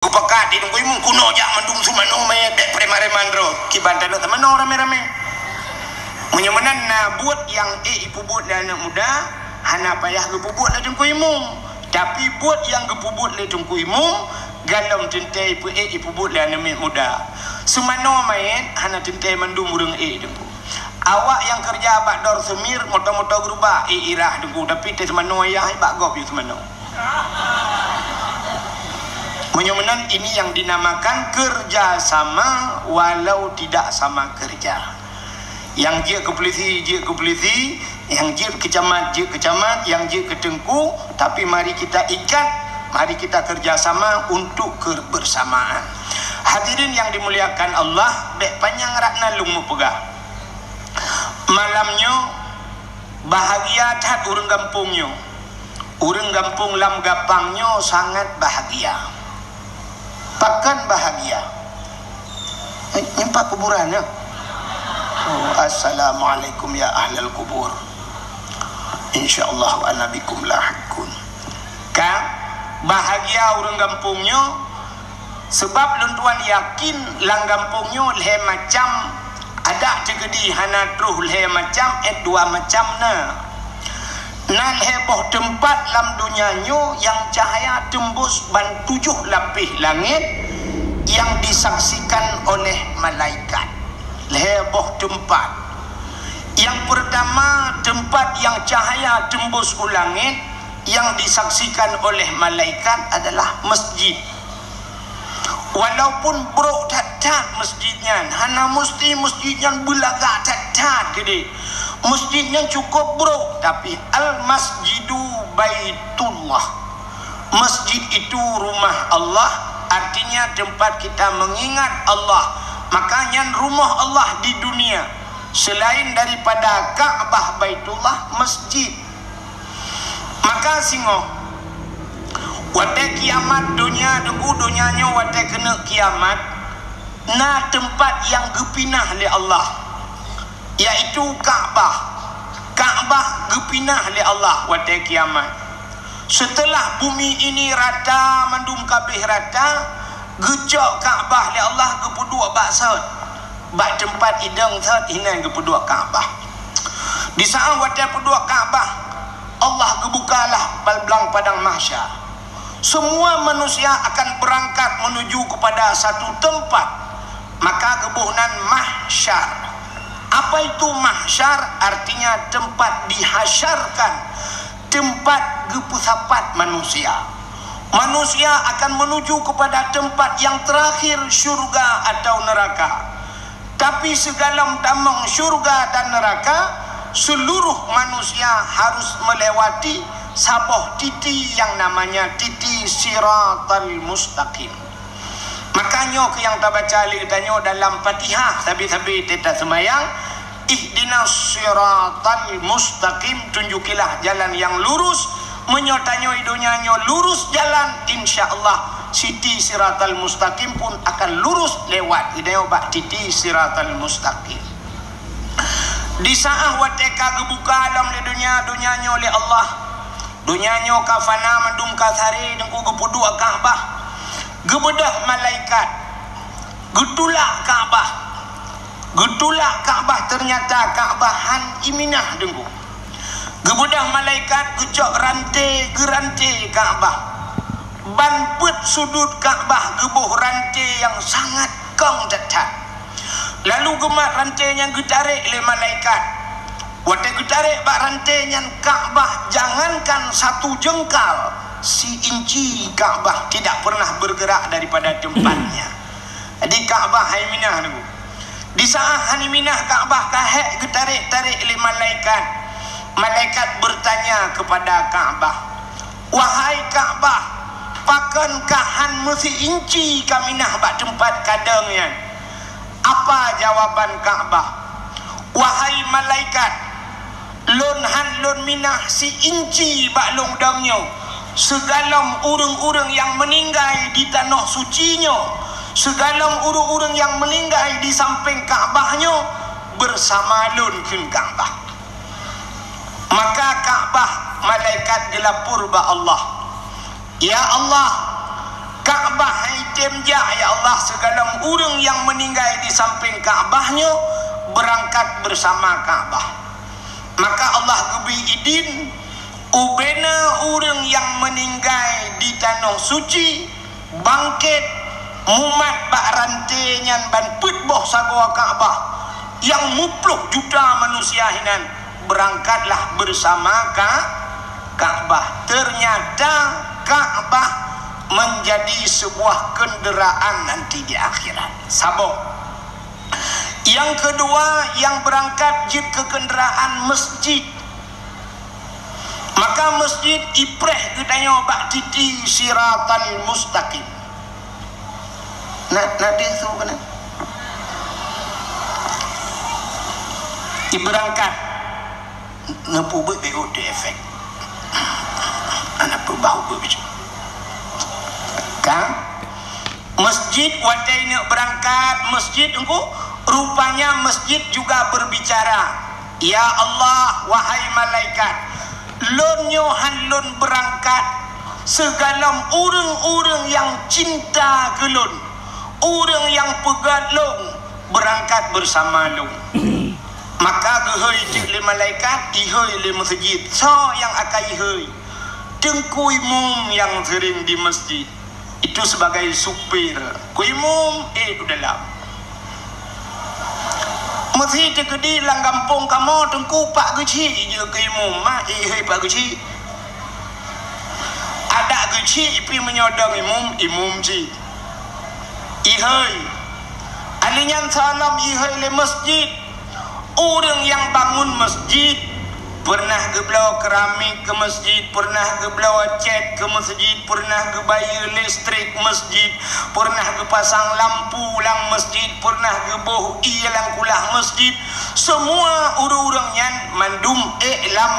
Kupakat di nunggu imung kuno jak mandum sumano me dek premare mandro kiban tano tamano rame-rame. Menyemenan na buat yang ipu buat dan anak muda hana payah gepubut le dengku imung. Tapi buat yang gepubut le dengku imung galam tentai ipu buat le anak muda. Sumano main hana tentai mandum urang dengku. Awak yang kerja bak dor semir moto-moto gerubah irah dengku tapi te semano ayah bak gop yu semano. Menyemenan ini yang dinamakan kerjasama walau tidak sama kerja. Yang dia ke polisi, yang dia ke camat, yang dia ke tengku. Tapi mari kita ikat, mari kita kerjasama untuk kebersamaan. Hadirin yang dimuliakan Allah, bek panjang rakna lumu pegah. Malamnya bahagia tat urang kampungnya. Urang kampung lam gapangnya sangat bahagia. Pakan bahagia. Nyempak kuburan ya. Oh, assalamualaikum ya ahlal kubur. Insyaallah ana bikum lahikun. Ka bahagia urang kampungnya sebab luntuan yakin lang kampungnya le macam ada tegedi hana truh le macam dua macam na. Nan heboh tempat lam dunianyo yang cahaya tembus ban 7 lapis langit yang disaksikan oleh malaikat. Heboh tempat. Yang pertama tempat yang cahaya tembus ke langit yang disaksikan oleh malaikat adalah masjid. Walaupun bro tat masjidnya, hana mesti masjidnya belaga tat gede. Masjidnya cukup bro, tapi al-masjidu baitullah. Masjid itu rumah Allah, artinya tempat kita mengingat Allah. Makanya rumah Allah di dunia selain daripada Ka'bah Baitullah, masjid. Maka singo wate kiamat dunia dengku dunianya wate kena kiamat na tempat yang gepinah oleh Allah, yaitu Ka'bah. Ka'bah gepinah oleh Allah wate kiamat. Setelah bumi ini rata mandum kabeh rata, gejak Ka'bah oleh Allah gepuduk baksat. Bak tempat idang sat hinan gepuduk Ka'bah. Di saat wate puduk Ka'bah, Allah gebukalah balblang padang mahsyar. Semua manusia akan berangkat menuju kepada satu tempat. Maka gebuhnan mahsyar. Apa itu mahsyar? Artinya tempat dihasyarkan, tempat gepusapat manusia. Manusia akan menuju kepada tempat yang terakhir, syurga atau neraka. Tapi segala tamang syurga dan neraka, seluruh manusia harus melewati saboh titi yang namanya titi siratal mustaqim. Makanya ke yang tak baca tanya dalam Fatihah sabi-sabi teta semayang, ihdinas siratal mustaqim, tunjukilah jalan yang lurus. Menyotanya hidupnya lurus jalan, insyaallah siti siratal mustaqim pun akan lurus lewat hidayah bak titi siratal mustaqim. Di saat wateka gebuka alam di dunianya oleh Allah, dunianya kafana mandum kasari dengku gepuduk Ka'bah. Gebedah malaikat getulak Ka'bah. Getulak Ka'bah ternyata Ka'bahan iminah dengku. Gebedah malaikat gejak rantai Ka'bah. Ban put sudut Ka'bah gebuh rantai yang sangat kong dekat. Lalu gemat rantainya getarik oleh malaikat. Waktu getarik bak rantainya Ka'bah, jangankan satu jengkal, si inci Ka'bah tidak pernah bergerak daripada tempatnya. Jadi Ka'bah haiminah dulu. Di saat haiminah Ka'bah kahek getarik-tarik oleh malaikat. Malaikat bertanya kepada Ka'bah, wahai Ka'bah, pakankah han mesti inci kaminah bak tempat kadangnya? Apa jawaban Ka'bah? Wahai malaikat, lun minah si inci bak longdangnya. Segalam urang-urang yang meninggal di tanah sucinya, segalam urang-urang yang meninggal di samping Ka'bahnya bersama lun kun Ka'bah. Maka Ka'bah malaikat gelapur ba Allah, ya Allah, Kaabah item jah ya Allah, segala orang yang meninggal di samping Kaabahnya berangkat bersama Kaabah. Maka Allah gebi idin ubena orang yang meninggal di tanah suci bangkit mumat bak rantai nyan ban put boh sagoa Kaabah yang 10 juta manusia hinan berangkatlah bersama Kaabah. Ternyata Kaabah menjadi sebuah kenderaan nanti di akhirat. Sabok. Yang kedua, yang berangkat jid ke kenderaan masjid. Maka masjid ipreh gedanya bak titi siratal mustaqim. Nanti itu kan? Iberangkat nepu BO de efek. Anak berbau begitu. Masjid wadai nak berangkat masjid engkau rupanya masjid juga berbicara, ya Allah wahai malaikat lon nyohan lon berangkat segala orang-orang yang cinta ke lon, orang yang pegat lon berangkat bersama lon. Maka gehoi cik le malaikat ihoi le masjid so yang akan ihoi dengkui mum yang sering di masjid itu sebagai supir kuimum itu dalam masih tegedi lang kampung kamu tengku pak geci je kuimum mak hei pak geci ada geci pi menyodong imum ci ihoi alinyan salam ihoi le masjid orang yang bangun masjid pernah geblau keramik ke masjid, pernah geblau cat ke masjid, pernah gebayar listrik masjid, pernah gepasang lampu lang masjid, pernah geboh ialang kulah masjid. Semua orang-orangnya mandum lam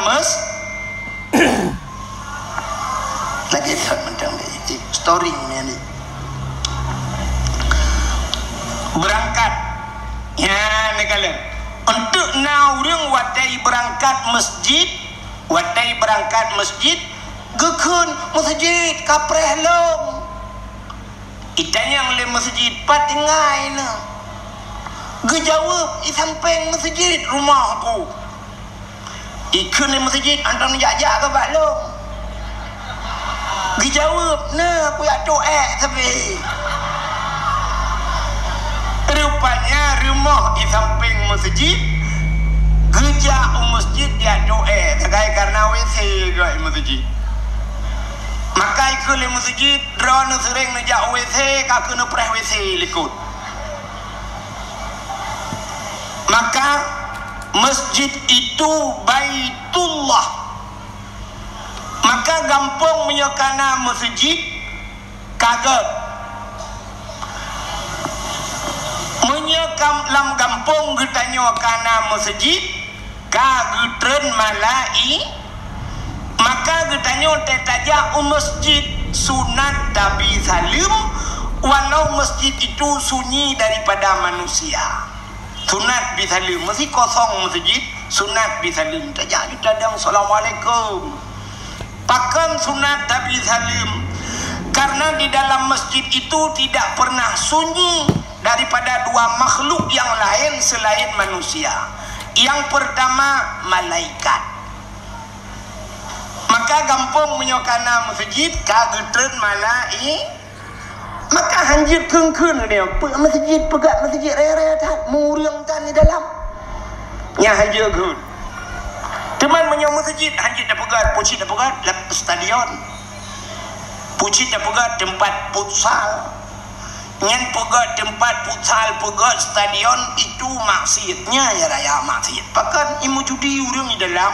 lagi lihat mendang ni story ni berangkat ya negala untuk naurung wadai berangkat masjid gekun masjid kapreh long itanya le masjid patingai na gejawab i samping masjid rumahku ikun le masjid antang jajak ke balong gejawab na aku ya doa tapi rupanya rumah di samping masjid gejak masjid dia doa segai karena WC gak masjid maka ikut le masjid drone sering nejak WC kak kena preh WC likut maka masjid itu Baitullah maka gampang menyokana masjid kaget menyekam lam gampung getanyo kana masjid kagutren malai maka getanyo tetaja masjid sunat Nabi Salim walau masjid itu sunyi daripada manusia sunat bisalim masih kosong masjid sunat bisalim tajak kita dang assalamualaikum pakan sunat Nabi Salim karena di dalam masjid itu tidak pernah sunyi daripada dua makhluk yang lain selain manusia. Yang pertama malaikat. Maka gampang menyokana masjid kagetren malai. Maka hanjir kengkun dia masjid pegat masjid raya tak muriang tan di dalam. Nya hanjir gun. Teman menyok masjid hanjir dah pegat, pucit dah pegat stadion. Pucit dah pegat tempat futsal. Ngan pegat tempat futsal, pegat stadion itu maksiatnya ya raya maksiat. Bahkan imu judi urang di dalam.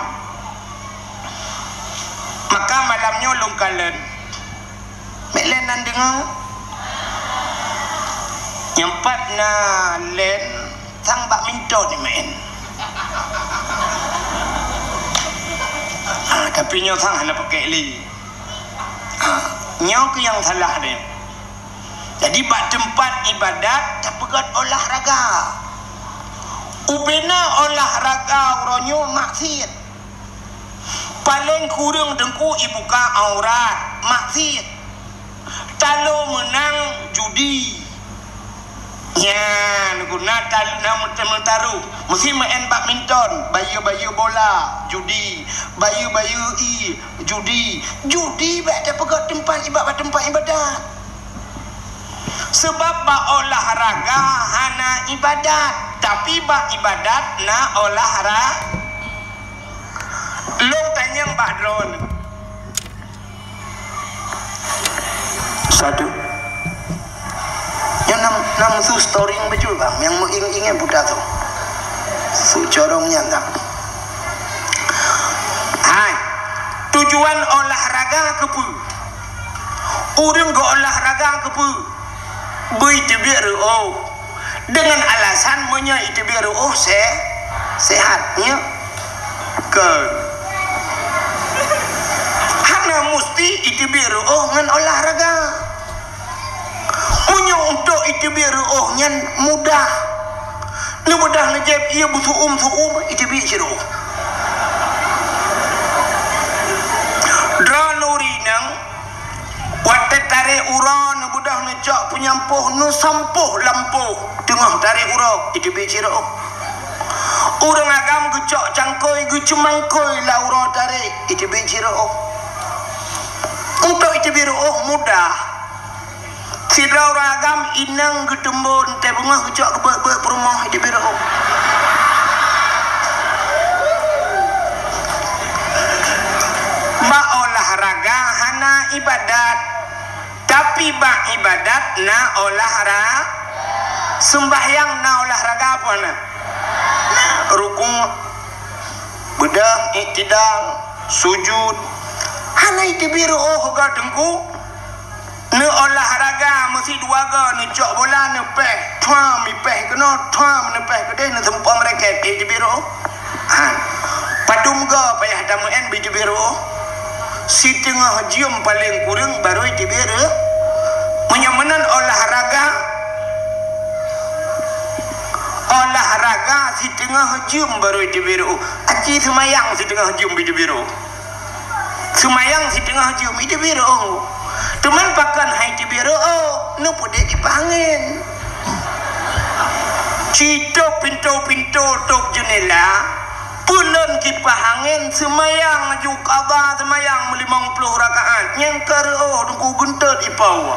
Maka malamnya longkalan. Meklen nan dengar. Nyempat na len sang bak minto ni main. Tapi nyo sang hana pakai li. Nyo ke yang salah dia. Jadi bak tempat ibadat tak pegat olahraga. Ubena olahraga uronyo maksiat. Paling kurang dengku ibuka aurat maksiat. talo menang judi. Ya, guna talo taruh. Mesti main badminton, bayu bola, judi, bayu judi. Judi bak ada pegat tempat ibadat. Sebab bak olahraga hana ibadat, tapi bak ibadat na olahraga. Long tanya Mbak Drone. Satu. Yang nam tu story yang betul bang, yang ingin budak tu. Su corongnya tak. Hai. Tujuan olahraga kepu. Orang go olahraga kepu. Bui biar dengan alasan punya itu biar sehatnya ke. Hana mesti itu biar ngan olahraga. Punya untuk itu biar nyan mudah. Ni mudah ngejep ia butuh itu biar ciro. Dranuri nang watet tarik uran budah ngejak penyampuh nu sampuh lampuh tengah tarik ura itu biar ciro. Orang agam gecok cangkoi gecemangkoi laura tarik itu biar ciro. Untuk itu biar mudah. Sidra ragam inang gedembon teh bunga gecok ke rumah di biro. Ba olahraga hana ibadat, tapi ba ibadat na olahraga. Sembahyang na olahraga apa na? Ruku, bedah, iktidal, sujud. Hana itu biro hoga dengku. Ne olahraga mesti dua ga ne cok bola ne peh tuam mi peh kena tuam ne peh kede ne tempat mereka di biro padum ga payah damu en di biro si tengah jium paling kurang baru di biro menyamanan olahraga si tengah jium baru di biro aci semayang si tengah jium di biro semayang si tengah jium di biro. Teman pakan hai di biro nu pode dipangin. Cito pintu tok jendela bulan kipas angin semayang juga ba semayang 50 rakaat yang karo nunggu gentet ipau.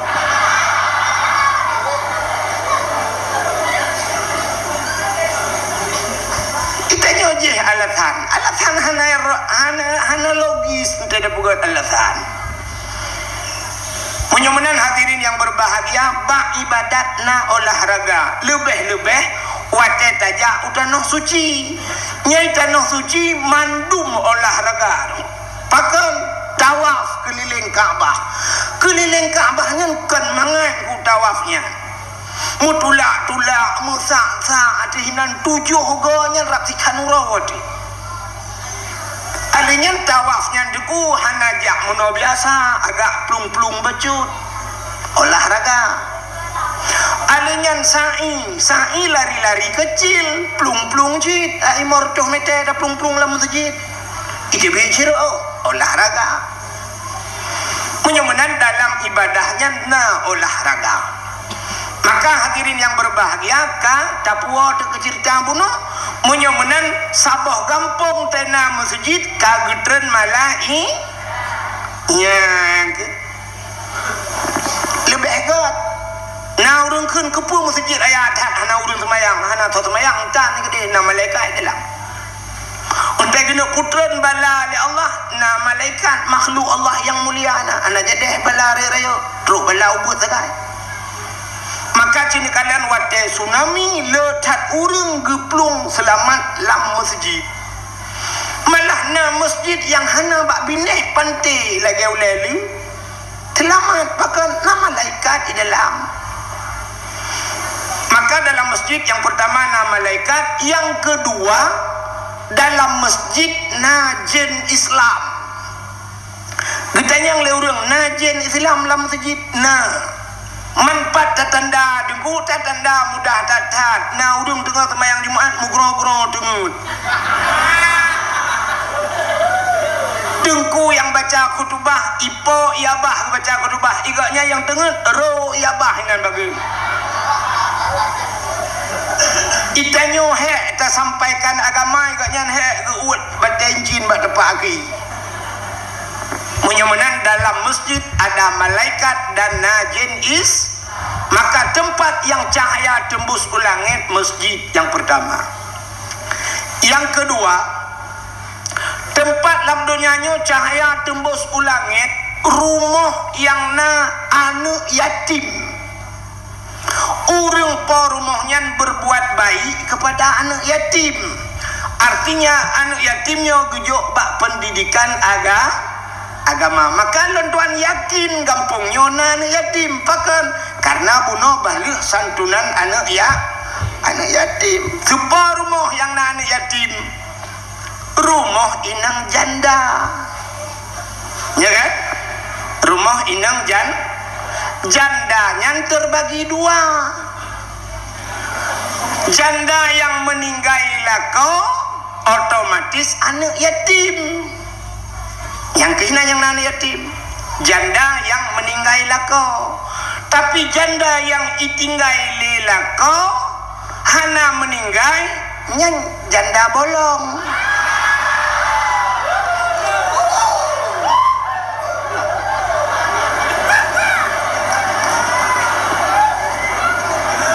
Kita nyojeh alatan hana logis tidak buat alatan. Menyamanan hadirin yang berbahagia, bak ibadat na olahraga lebih watet aja udah noh suci nyai tanah suci mandum olahraga pakai tawaf keliling Ka'bahnya kan mangan ku tawafnya mutulak musa adihinan 7 gonya raksikan urawati alinya tawafnya deku hanajak mono biasa agak plung becut olahraga alinya sa'i lari kecil plung cit ai mortoh mete da plung lam masjid itu bicir olahraga menyamanan dalam ibadahnya na olahraga. Maka hadirin yang berbahagia ka tapua de kecerita buno menyamanan sabah gampung tena masjid ka getren malai yang lebih hebat. Na urang keun kepu masjid ayat hana urang semayang hana tho semayang tan ni gede na malaikat dalam. Untuk kena putran bala li Allah na malaikat makhluk Allah yang mulia ana jadi bala raya terus bala ubut sagai. Maka cini kalian wate tsunami letat urang geplung selamat lam masjid. Malah na masjid yang hana bak bineh pantai lagi uleli selamat pakai nama malaikat di dalam. Maka dalam masjid yang pertama nama malaikat, yang kedua dalam masjid najen Islam. Getanya yang leurang najen Islam dalam masjid manfaat tanda dengku tanda mudah tatat na udung tengah temayang Jumaat mugro dengut Dengku yang baca khutbah, ipo iabah baca khutbah, igaknya yang tengah ro iabah dengan bagi. Itanyo hek kita sampaikan agama, igaknya hek geut baca injin bak tepak lagi. Menyemenan dalam masjid ada malaikat dan najin is, maka tempat yang cahaya tembus ke langit masjid yang pertama. Yang kedua, tempat dalam dunianya cahaya tembus ke langit rumah yang na anak yatim. Urang po rumahnya berbuat baik kepada anak yatim. Artinya anak yatimnya gejok bak pendidikan agama. Maka lontuan yakin gampungnya anak yatim pakan karena bunuh balik santunan anak yatim. Supaya rumah yang anak yatim, rumah inang janda, ya kan? Rumah inang jandanya terbagi dua. Janda yang meninggal lako otomatis anak yatim. Yang kena yang anak yatim, janda yang meninggal lako. Tapi janda yang itinggal lako hana meninggal nyan janda bolong.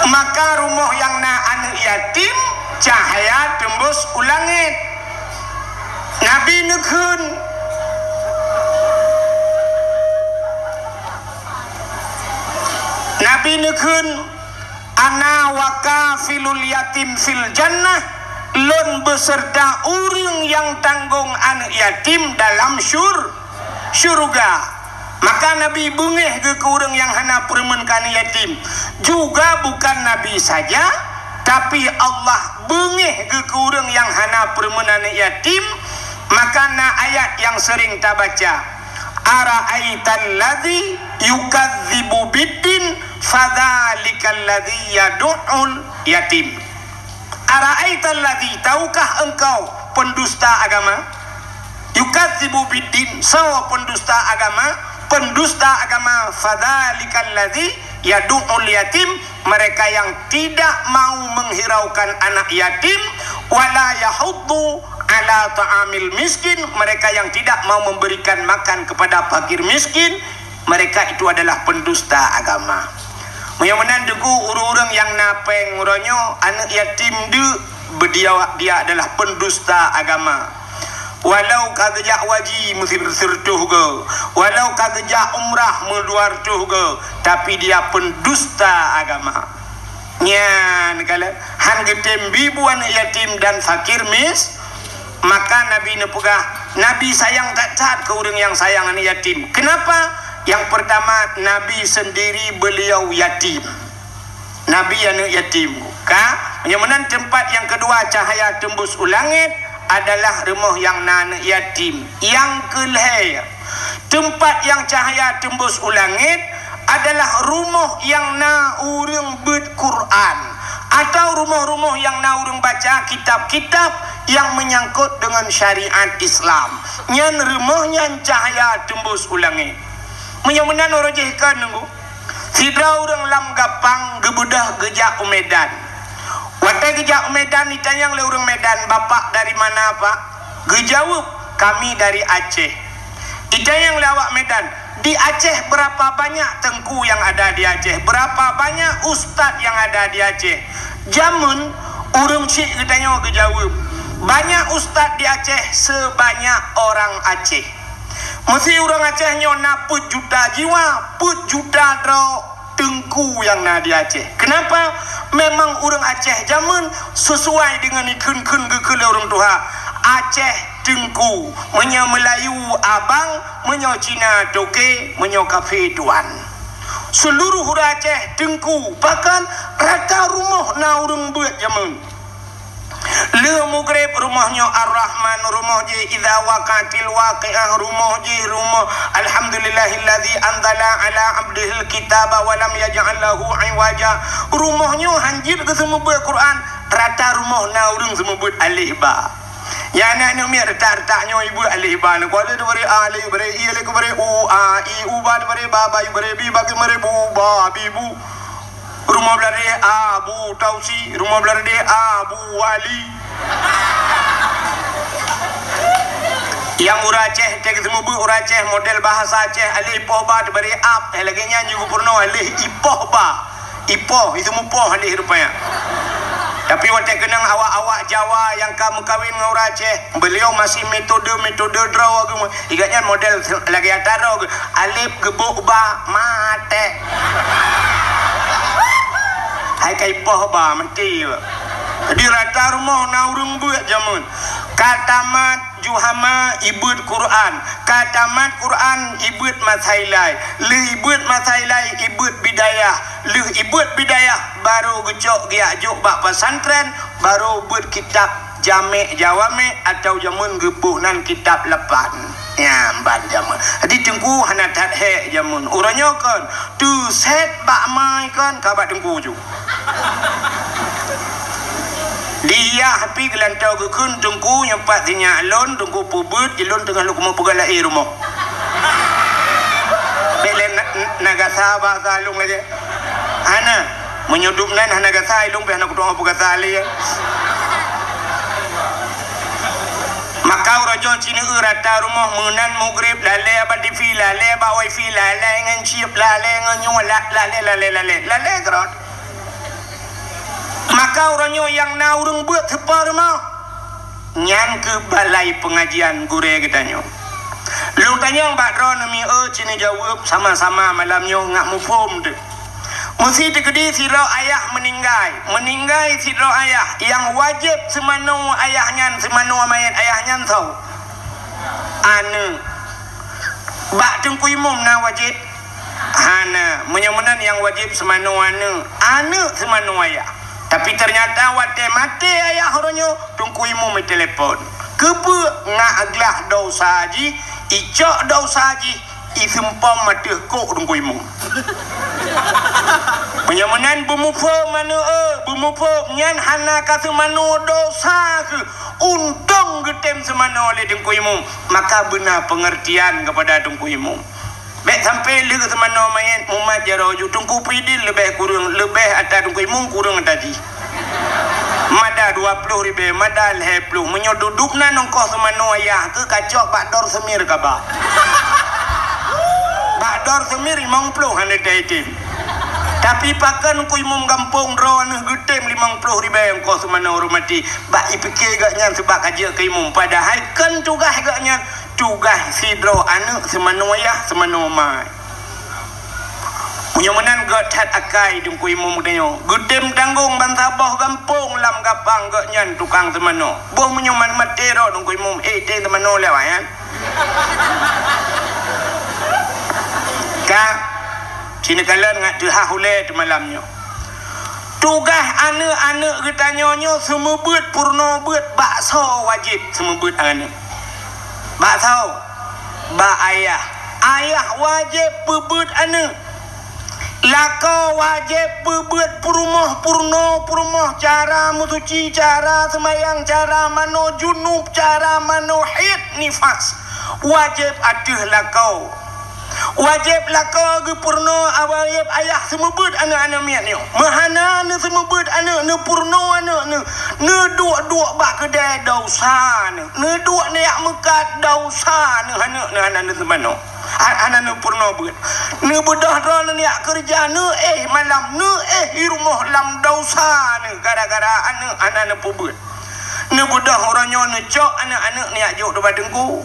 Maka rumah yang na anak yatim cahaya tembus ulangit. Nabi nekun ana wakafilul yatim fil jannah, lon beserta orang yang tanggung anak yatim dalam syurga. Maka Nabi bengih ke orang yang hana permenkan yatim. Juga bukan Nabi saja, tapi Allah bengih ke orang yang hana permenan yatim. Maka na ayat yang sering kita baca, ara'aital ladzi yukadzibu biddin fadzalikal ladzi yad'ul yatim. Ara'aital ladzi, tahukah engkau pendusta agama? Yukadzibu biddin, sawa pendusta agama, fadzalikal ladzi yad'ul yatim, mereka yang tidak mau menghiraukan anak yatim, wala yahuddu ala ta'amil miskin, mereka yang tidak mau memberikan makan kepada fakir miskin, mereka itu adalah pendusta agama. Mudah-mudahan degu orang-orang yang napeng uronyo anak yatim dia adalah pendusta agama. Walau kagejak waji mesti bersertuh ke, walau kagejak umrah meluartuh ke, tapi dia pendusta agama. Nyan kala han getem bibu anak yatim dan fakir maka Nabi nepegah, Nabi sayang tak cat ke orang yang sayang anak yatim. Kenapa? Yang pertama, Nabi sendiri beliau yatim. Nabi anak yatim. Yang tempat yang kedua cahaya tembus ulangit adalah rumah yang anak yatim. Yang kelihaya, tempat yang cahaya tembus ulangit adalah rumah yang na urang berquran, atau rumah-rumah yang na urang baca kitab-kitab yang menyangkut dengan syariat Islam. Nyan rumahnya cahaya tembus ulangit. Menyemenan orojehkan nunggu sidra orang lam gapang gebudah gejak Medan. Watai gejak Medan ditanya oleh orang Medan, bapak dari mana pak? Gejawab, kami dari Aceh. Ditanya oleh awak Medan, di Aceh berapa banyak tengku yang ada di Aceh? Berapa banyak ustaz yang ada di Aceh? Jamun orang cik ditanya gejawab, banyak ustaz di Aceh sebanyak orang Aceh. Mesti orang Aceh nyona put juta jiwa, put juta dro tengku yang na di Aceh. Kenapa? Memang orang Aceh zaman sesuai dengan ikun-kun gekele orang Tuhan. Aceh tengku, menyo Melayu abang, menyo Cina toke, menyo kafe tuan. Seluruh orang Aceh tengku, bahkan rata rumah na orang buat zaman. Le mugrib rumahnya Ar-Rahman, rumah je idza waqatil waqi'ah, rumah je rumah alhamdulillahilladzi anzala ala abdihil kitaba wa lam yaj'al lahu iwaja. Rumahnya hanjir ke semua buat Quran, rata rumah na urang semua buat alif ba. Ya anak mi retak-retaknya ibu alih ban ko le bare alih bare i le ko bare u a i u ba bare baba i bare bi bagi bare bu ba bi bu rumah belare Abu Tausi rumah belare Abu Wali yang uraceh tek semua bu uraceh model bahasa Aceh alih ipoh ba bare ap lagi nyanyi gubernur alih ipoh ba ipoh itu mupoh alih rupanya. Tapi waktu kenang awak-awak Jawa yang kamu kawin dengan orang Aceh, beliau masih metode draw agama. Ingatnya model lagi antara alif gebuk ba mate. Hai kai poh ba menti. Di rata rumah naurung buat jamun. Katamat Juhama ibut Quran, katamat Quran ibut Mathailai, le ibut Mathailai ibut bidayah, le ibut bidayah baru gecok giajuk bak pesantren, baru buat kitab Jami' Jawami' atau jamun gebuhnan kitab lepan. Ya ban jamun. Jadi tengku hana tat he jamun. Uranya kan tu set bak mai kan kabat tengku ju. Dia hapi gelantau ke kun tungku nyempat dinya alon tungku pubut ilon tengah lu kemu pegalai rumah. Belen nagasa bahasa alung aja. Ana menyudupnan nagasa ilung behna kudu apa kata ali. Maka rajon cina rata rumah menan mugrib lale apa TV lale apa wifi lale ngan chip lale ngan nyulat lale kerot. Maka orangnya yang naurung buat separ mah nyan ke balai pengajian gure kitanya. Lu tanya Mbak Ron mi cini jawab sama-sama malamnya ngak mufum tu. Mesti digedi siro ayah meninggal siro ayah yang wajib semano ayahnya semano mayat ayahnya tahu. Anu bak tengku imum na wajib hana menyamanan yang wajib semano anu semano ayah. Tapi ternyata waktu mati ayah orangnya tungku imu telefon. Kebu ngak aglah dosa haji, icok dosa haji, isempam mati kok tungku imu. Menyamanan bumupo mana bumupo nyan hana kasih manu dosa ke untung getem semana oleh tungku imu. Maka benar pengertian kepada tungku imu. Baik sampai lagi semana main umat jaroju tungku pidil lebih kurang lebih atas tungku imung kurang tadi. Mada 20 ribu mada 10 menyodudukna nongkoh semana ayah ke kacok bakdor semir kaba. Bakdor semir 50 hanya daitim. Tapi pakan ku imum kampung ron getem 50 ribu yang kau semana hormati. Bak ipikir gaknya sebab kaji ke imum padahal kan tugas gaknya tugas sidro anak semana ayah semana mai. Menyamanan getat akai dengku imum katanya. Gedem tanggung bantabah kampung lam gapang gaknya tukang semana. Boh menyaman matero dengku imum teh semana lewayan. Kak cina kalian ngak tuhah oleh malamnya. Tugas anak-anak katanya semua buat purna buat bakso wajib semua buat anak. Bakso bak ayah wajib pebut anak. Laka wajib pebut purmah cara musuci cara semayang cara mano junub cara mano hid nifas wajib aduh lakau. Wajib laka ke purno wajib ayah semebut anak-anak miat ni. Mahana ni semebut anak ni purno anak ni. Ni duk bak kedai dosa ni. Ni duk ni yak mekat dosa ni anak ni semano. Anak ni purno buat. Ni bedah ron ni yak kerja ni malam ni di rumah lam dosa ni gara-gara anak ni pubut. Ni bedah orangnya ni cok anak-anak ni yak juk depan dengku.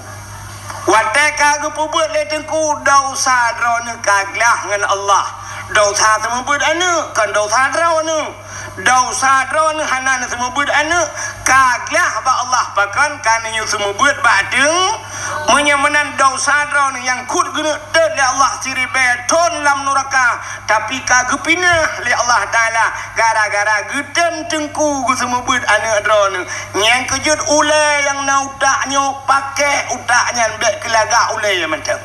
Watai kagak pubut le tengku dosa drone kaglah dengan Allah. Dosa semebut anu kan dosa drone. Dosa drone hanan semebut anu kaglah ba Allah pakan kan yu semebut badeng menyamanan dosa drone yang kut guna ted le Allah siri beton lam neraka tapi kagak pinah le Allah taala gara-gara gedem tengku gu semebut anu drone yang kejut ule yang na utaknya pakai utaknya dek kelagak ule macam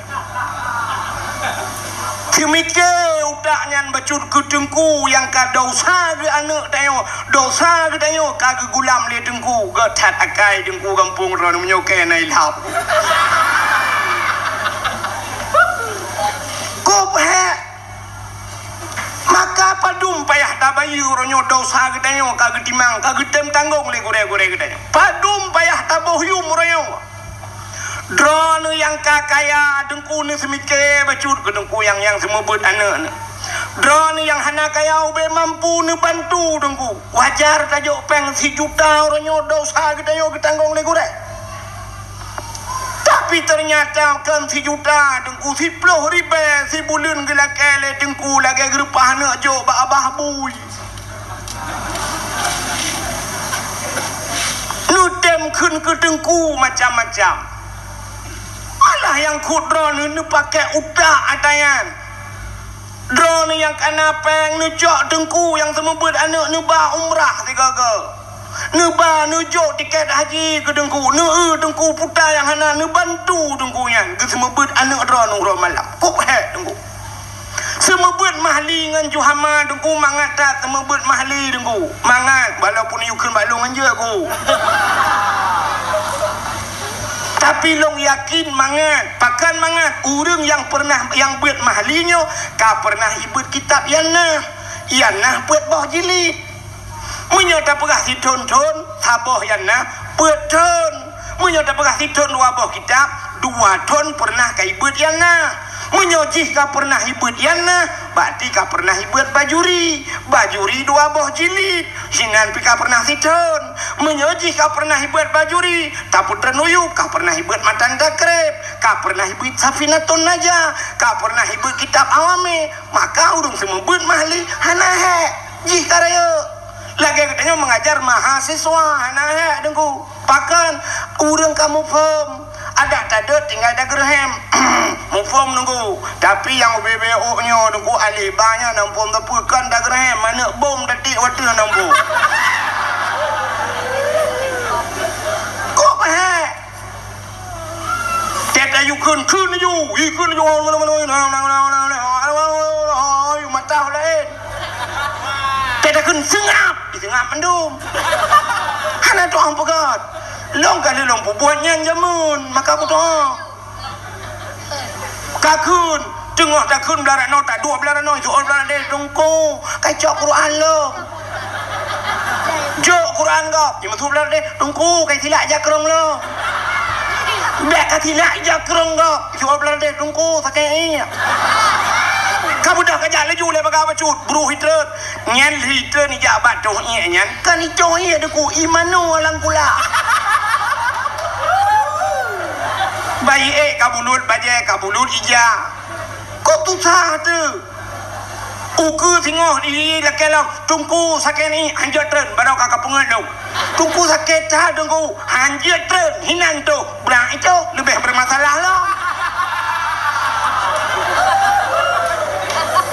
Semikir utaknya bacut ke tengku yang ka dosa ke anak tayo, dosa ke tayo ka gulam le tengku, ke tat akai tengku kampung ron menyokai nai lap. Kop he maka padum payah tabayu ronyo dosa ke tayo ka timang ka tem tanggung le gore-gore ke tayo. Padum payah tabohyum ronyo. Drone yang kakaya dengku ni semikir bacut ke dengku yang semua buat anak ni. Drone yang hana kaya ube mampu ni bantu dengku. Wajar tajuk peng si juta orangnya dosa kita yo kita tanggung le gure. Tapi ternyata kan si juta dengku si 10,000 si bulan gila kele dengku lagi gerupah anak jo ba abah bui. Nutem kun ke dengku macam-macam. Malah yang ku drone ni pakai utak atayan. Drone yang kena peng ni jok dengku yang semua buat anak ni ba umrah tiga ke. Ni ba ni jok tiket haji ke dengku. Ni dengku putar yang hana ni bantu dengku yang ke semua buat anak drone urang malam. Kok he dengku. Semua buat mahli dengan juhama dengku mangat tak semua buat mahli dengku. Mangat walaupun yukun balong anje aku. Tapi long yakin mangat, pakan mangat urang yang pernah yang buat mahlinya ka pernah ibut kitab yanah buat boh jilid. Munyo tak pernah ditonton saboh yanah buat ton. Munyo tak pernah ditonton dua boh kitab 2 ton pernah ka ibut yanah. Munyo jih ka pernah ibut yanah berarti ka pernah ibut bajuri 2 boh jilid. Sinan pi ka pernah diton. Munyo jih ka pernah ibut bajuri taputra nuyu ka pernah ibut matan takrib ka pernah ibut safinatun najah ka pernah ibut kitab awame maka urung semua buat mahli hana he jih karaya lagi katanya mengajar mahasiswa hana he dengku pakan urang kamu faham ada tada tinggal ada gerhem mufom nunggu tapi yang BBO nya nunggu alibanya nampun tepukan dah gerhem mana bom detik waktu nampu kok he teta yukun you mata lain teta kun sengap mendum hana doang pegat long kali long buatnya jamun maka butuh kakun tengok takun belarak no tak 2 belarak no soal belarak dia tungku kacau Quran lo jok Quran kau cuma tu belarak dia tungku kai tilak aja kerong lo bek kai tilak aja kerong kau soal belarak dia tungku sakai kamu dah kajak laju le bagai bacut buru hitret nyan hitret ni jabat tu nyan kan ijo ia deku imanu alang kula bayi kabulut bajai kabulut ija kok tu sah tu uku singoh di lakelau tungku sakit ni hanjat tren barau kakak pengadau tungku sakit cah tungku hanjat tren hinan tu berang itu lebih bermasalah lah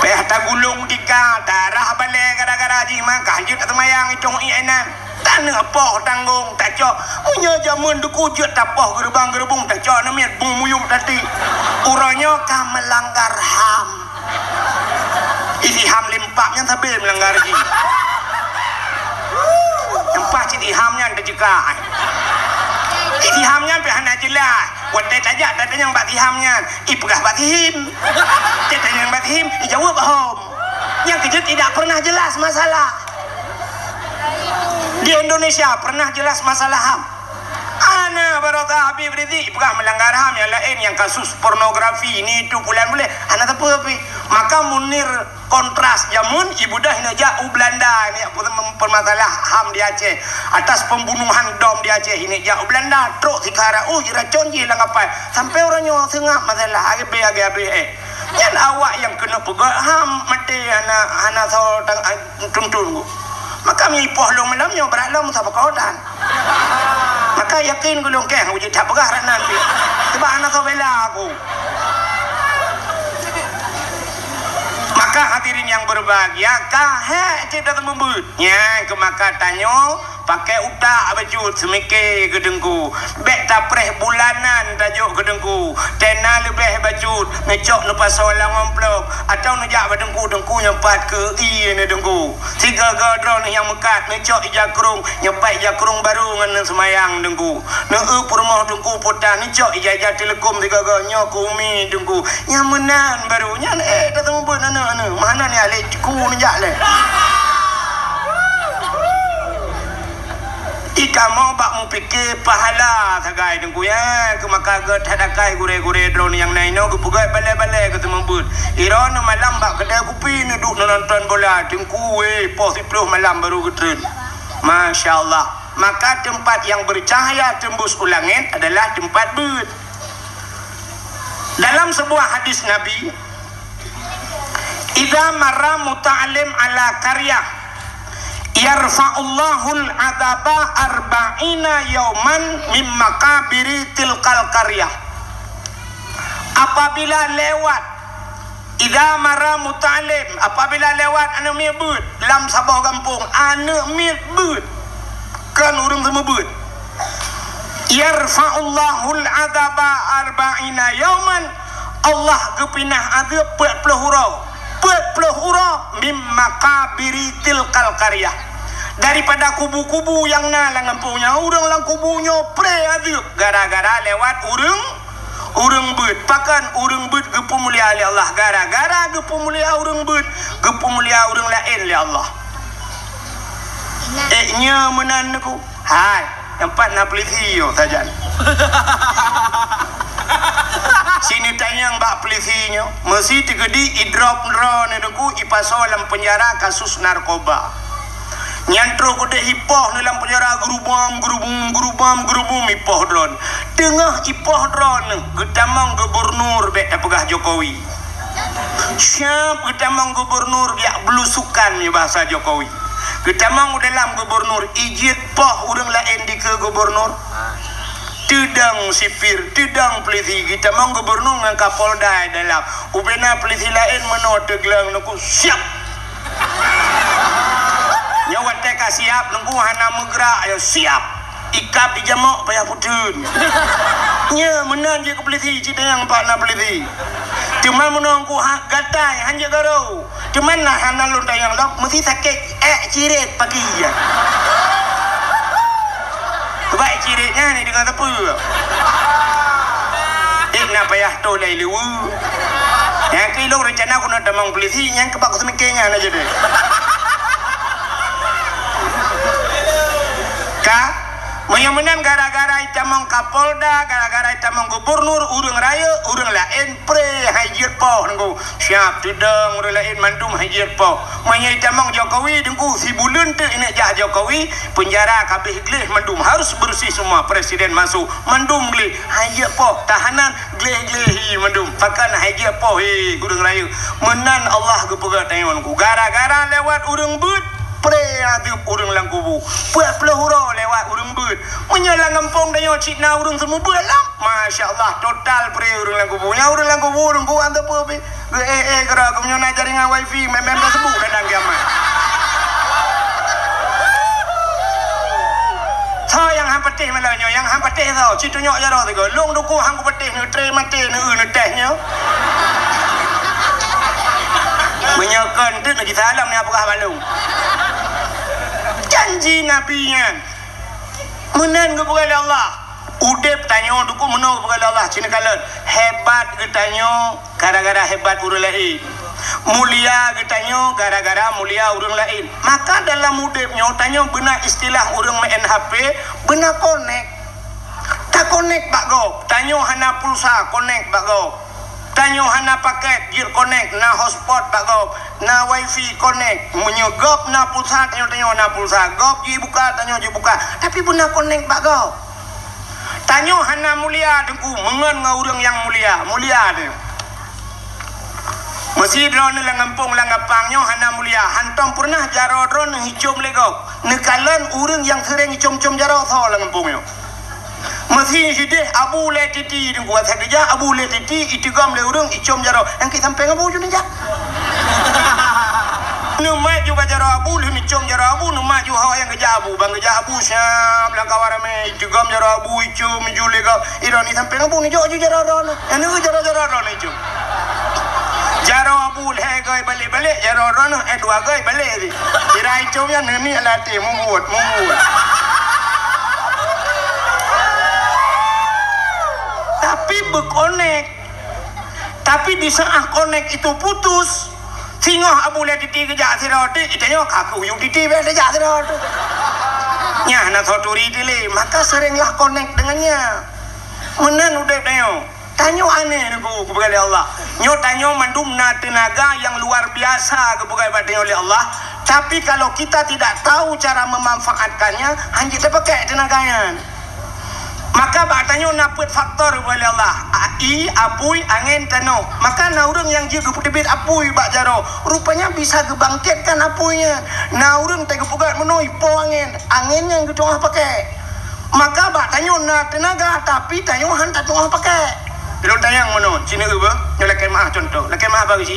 peh tak gulung dika darah balik gara-gara ji maka hanjat temayang itu iainan tanah poh tanggung tak cok punya jamun duku jut tapoh gerbang-gerbung tak cok namiat bumuyum tadi uranya kah melanggar ham ini ham limpaknya tapi melanggar ji empat citi hamnya ada juga ini hamnya pihana jelas wadah tajak dan yang bati hamnya ipegah batihim dan yang batihim dijawab hom yang kejut tidak pernah jelas masalah di Indonesia pernah jelas masalah HAM. Ana barokah Habib Rizik pernah melanggar HAM yang lain yang kasus pornografi ini itu bulan boleh. Ana tak apa maka Munir kontras jamun ibu dah hinajak Belanda ini permasalah HAM di Aceh atas pembunuhan dom di Aceh ini jak Belanda truk sikara racun je lang apa sampai orangnya sengap masalah agak yang awak yang kena pegat HAM mati ana so tungtung maka mi poh long malamnya berat long tak pakodan maka yakin gulung keng wujud tak pegah rak nanti sebab anak kau bela aku maka hadirin yang berbahagia kahe tidak membut nya ke maka tanyo pakai utak bajut semike gedengku bek tapreh bulanan tajuk gedengku tena lebih bajut ngecok nu pasal ngomplok atau nejak badengku dengku nyempat ke i ni dengku 3 gadron yang mekat ngecok ijakrung nyempat ijakrung baru ngan semayang dengku neu permoh dengku potah ngecok ijajah telekom 3 ganyo kumi dengku nyamenan baru nyan datang pun ana mana ni ale ku nejak le ika mau bak mu fikir pahala sagai dengku ya ke maka get hadakai gure-gure drone yang naino ke pugai balai-balai ke temembut iron malam bak kedai kopi ni duk nonton bola dengku pos 10 malam baru getren masya-Allah maka tempat yang bercahaya tembus ulangit adalah tempat beut dalam sebuah hadis Nabi idza marra muta'allim ala qaryah yarfa'ullahul adaba arba'ina yauman min makabiri tilkal qaryah apabila lewat idza marra muta'allim apabila lewat anu miebut lam sabah kampung anu miebut kan urang semua beut yarfa'ullahul adaba arba'ina yauman Allah kepinah azab 40 huruf mim makabiri tilkal qaryah daripada kubu-kubu yang nalang empunya urang lang kubunya pre azab gara-gara lewat urang beut pakan urang beut gepu mulia oleh Allah gara-gara gepu mulia urang beut gepu mulia urang lain oleh Allah nya menan ku hai tempat nak peliti yo saja sini tanyang bak pelisinya mesti digedi idrop drone deku ipaso dalam penjara kasus narkoba nyantro kode hipoh dalam penjara gerubam ipoh drone tengah ipoh drone getamang gubernur bek pegah Jokowi siap getamang gubernur dia belusukan ni bahasa Jokowi getamang dalam gubernur ijit poh urang lain di ke gubernur tidang sipir, tidang peliti kita mau gubernur dengan kapolda dalam ubena peliti lain menoteglang nunggu siap nyawat teka siap nunggu hana megrak ya siap ikap di jamok payah putun nya menan je ke peliti cita yang pak na peliti cuma menunggu gatai hanya garau cuma nak hana lontar yang lap mesti sakit cirit pagi ya baik ciritnya ni dengan tepu nak payah tu lai lewu yang kilo rencana aku nak damang polisi yang kebak semikirnya aja deh ka menyemenan gara-gara itamang kapolda gara-gara itamang gubernur urang raya urang lain pre hajir poh nunggu siap tudang urang lain mandum hajir poh menya itamang Jokowi dengku si bulan tu ini jah Jokowi penjara kabeh gleh mandum harus bersih semua presiden masuk mandum gleh hajir poh tahanan gleh mandum pakan hajir poh urang raya menan Allah gepegat tayonku gara-gara lewat urang beut pre aduk urang lang kubu 40 huruf lewat urang beut menyalang kampung dayo cina urang semua belam masya-Allah total pre urang lang kubu nya urang lang kubu urang ku anta pe gerak aku nyona jaringan wifi memang dah sebut dadang kiamat so yang hang petih malahnya yang hang petih tau citu nyok jaro tu long duku hang ku petih ne tre mati ne tehnya menyakan tu nak salam ni apakah balung janji nabinya menan kepada Allah udep tanya duku menang kepada Allah cina kalan hebat getanya gara-gara hebat urang lain mulia getanya gara-gara mulia urang lain maka dalam udepnya tanya benar istilah urang main HP benar connect tak connect bak go tanya hana pulsa connect bak go tanya hana paket gear connect na hotspot bak go na wifi connect menyegop na pulsa tanya na pulsa gop ji buka tanya ji buka tapi benar connect bak go tanya hana mulia dengku mengen ngau urang yang mulia dia mesti drone lang kampung lang gapangnya hana mulia hantam pernah jaro drone hicom lego nekalan urang yang sering hicom-com jaro tho lang kampungnya mesti hideh abu le titi dengku asa kerja abu le titi itigam le urang hicom jaro yang kita sampai ngabu jun ja numai juga jaro abu le icom jarabu nama ju hawa yang kejabu bang kejabu syam lang kawarame jugam jarabu icom jule kau ironi sampai ngabu ni jo jararon anu jararon icom jarabu le gai balik jararon dua gai balik kira icom yang ni alati mumut tapi berkonek tapi di saat konek itu putus singoh abu le titi kerja siroti itanya kaku yung titi be kerja siroti nya na soturi dile maka seringlah konek dengannya menan udah tanyo aneh ku kepada Allah nyo tanyo mandumna tenaga yang luar biasa kepada oleh Allah tapi kalau kita tidak tahu cara memanfaatkannya hanya kita pakai tenaganya maka batanya naput faktor oleh Allah ai apui angin tano maka naurang yang juga putibit apui bak jaro rupanya bisa gebangkitkan apuinya naurang tega pugat menoi po angin yang gedong pakai maka batanya na tenaga tapi tayo hantat tengah pakai belum tayang meno sini uba nyolek mah contoh lek mah bagi si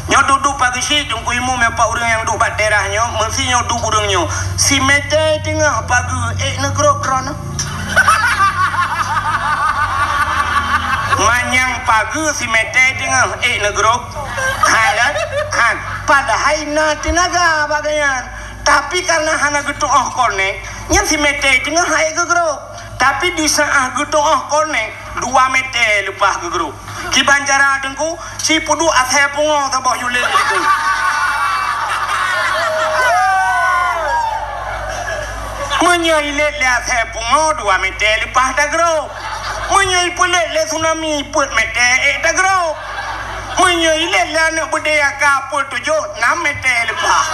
nyo duduk pagi si jungku imu mepa urang yang duduk bat daerahnya mesti nyo duduk urangnya si mete tengah pagi negro krono manyang pagi si mete dengan negro halat padahal na tenaga bagayan tapi karena hana gitu konek nya si mete dengan hai gegro tapi di saat gitu konek 2 mete lupa gegro ki bancara dengku si pudu athe pungo tabah yule itu menyailet le athe pungo 2 mete lupa dagro menyai pelet le tsunami put mete dagro menyai le la nak budaya kapul 7 6 mete lepas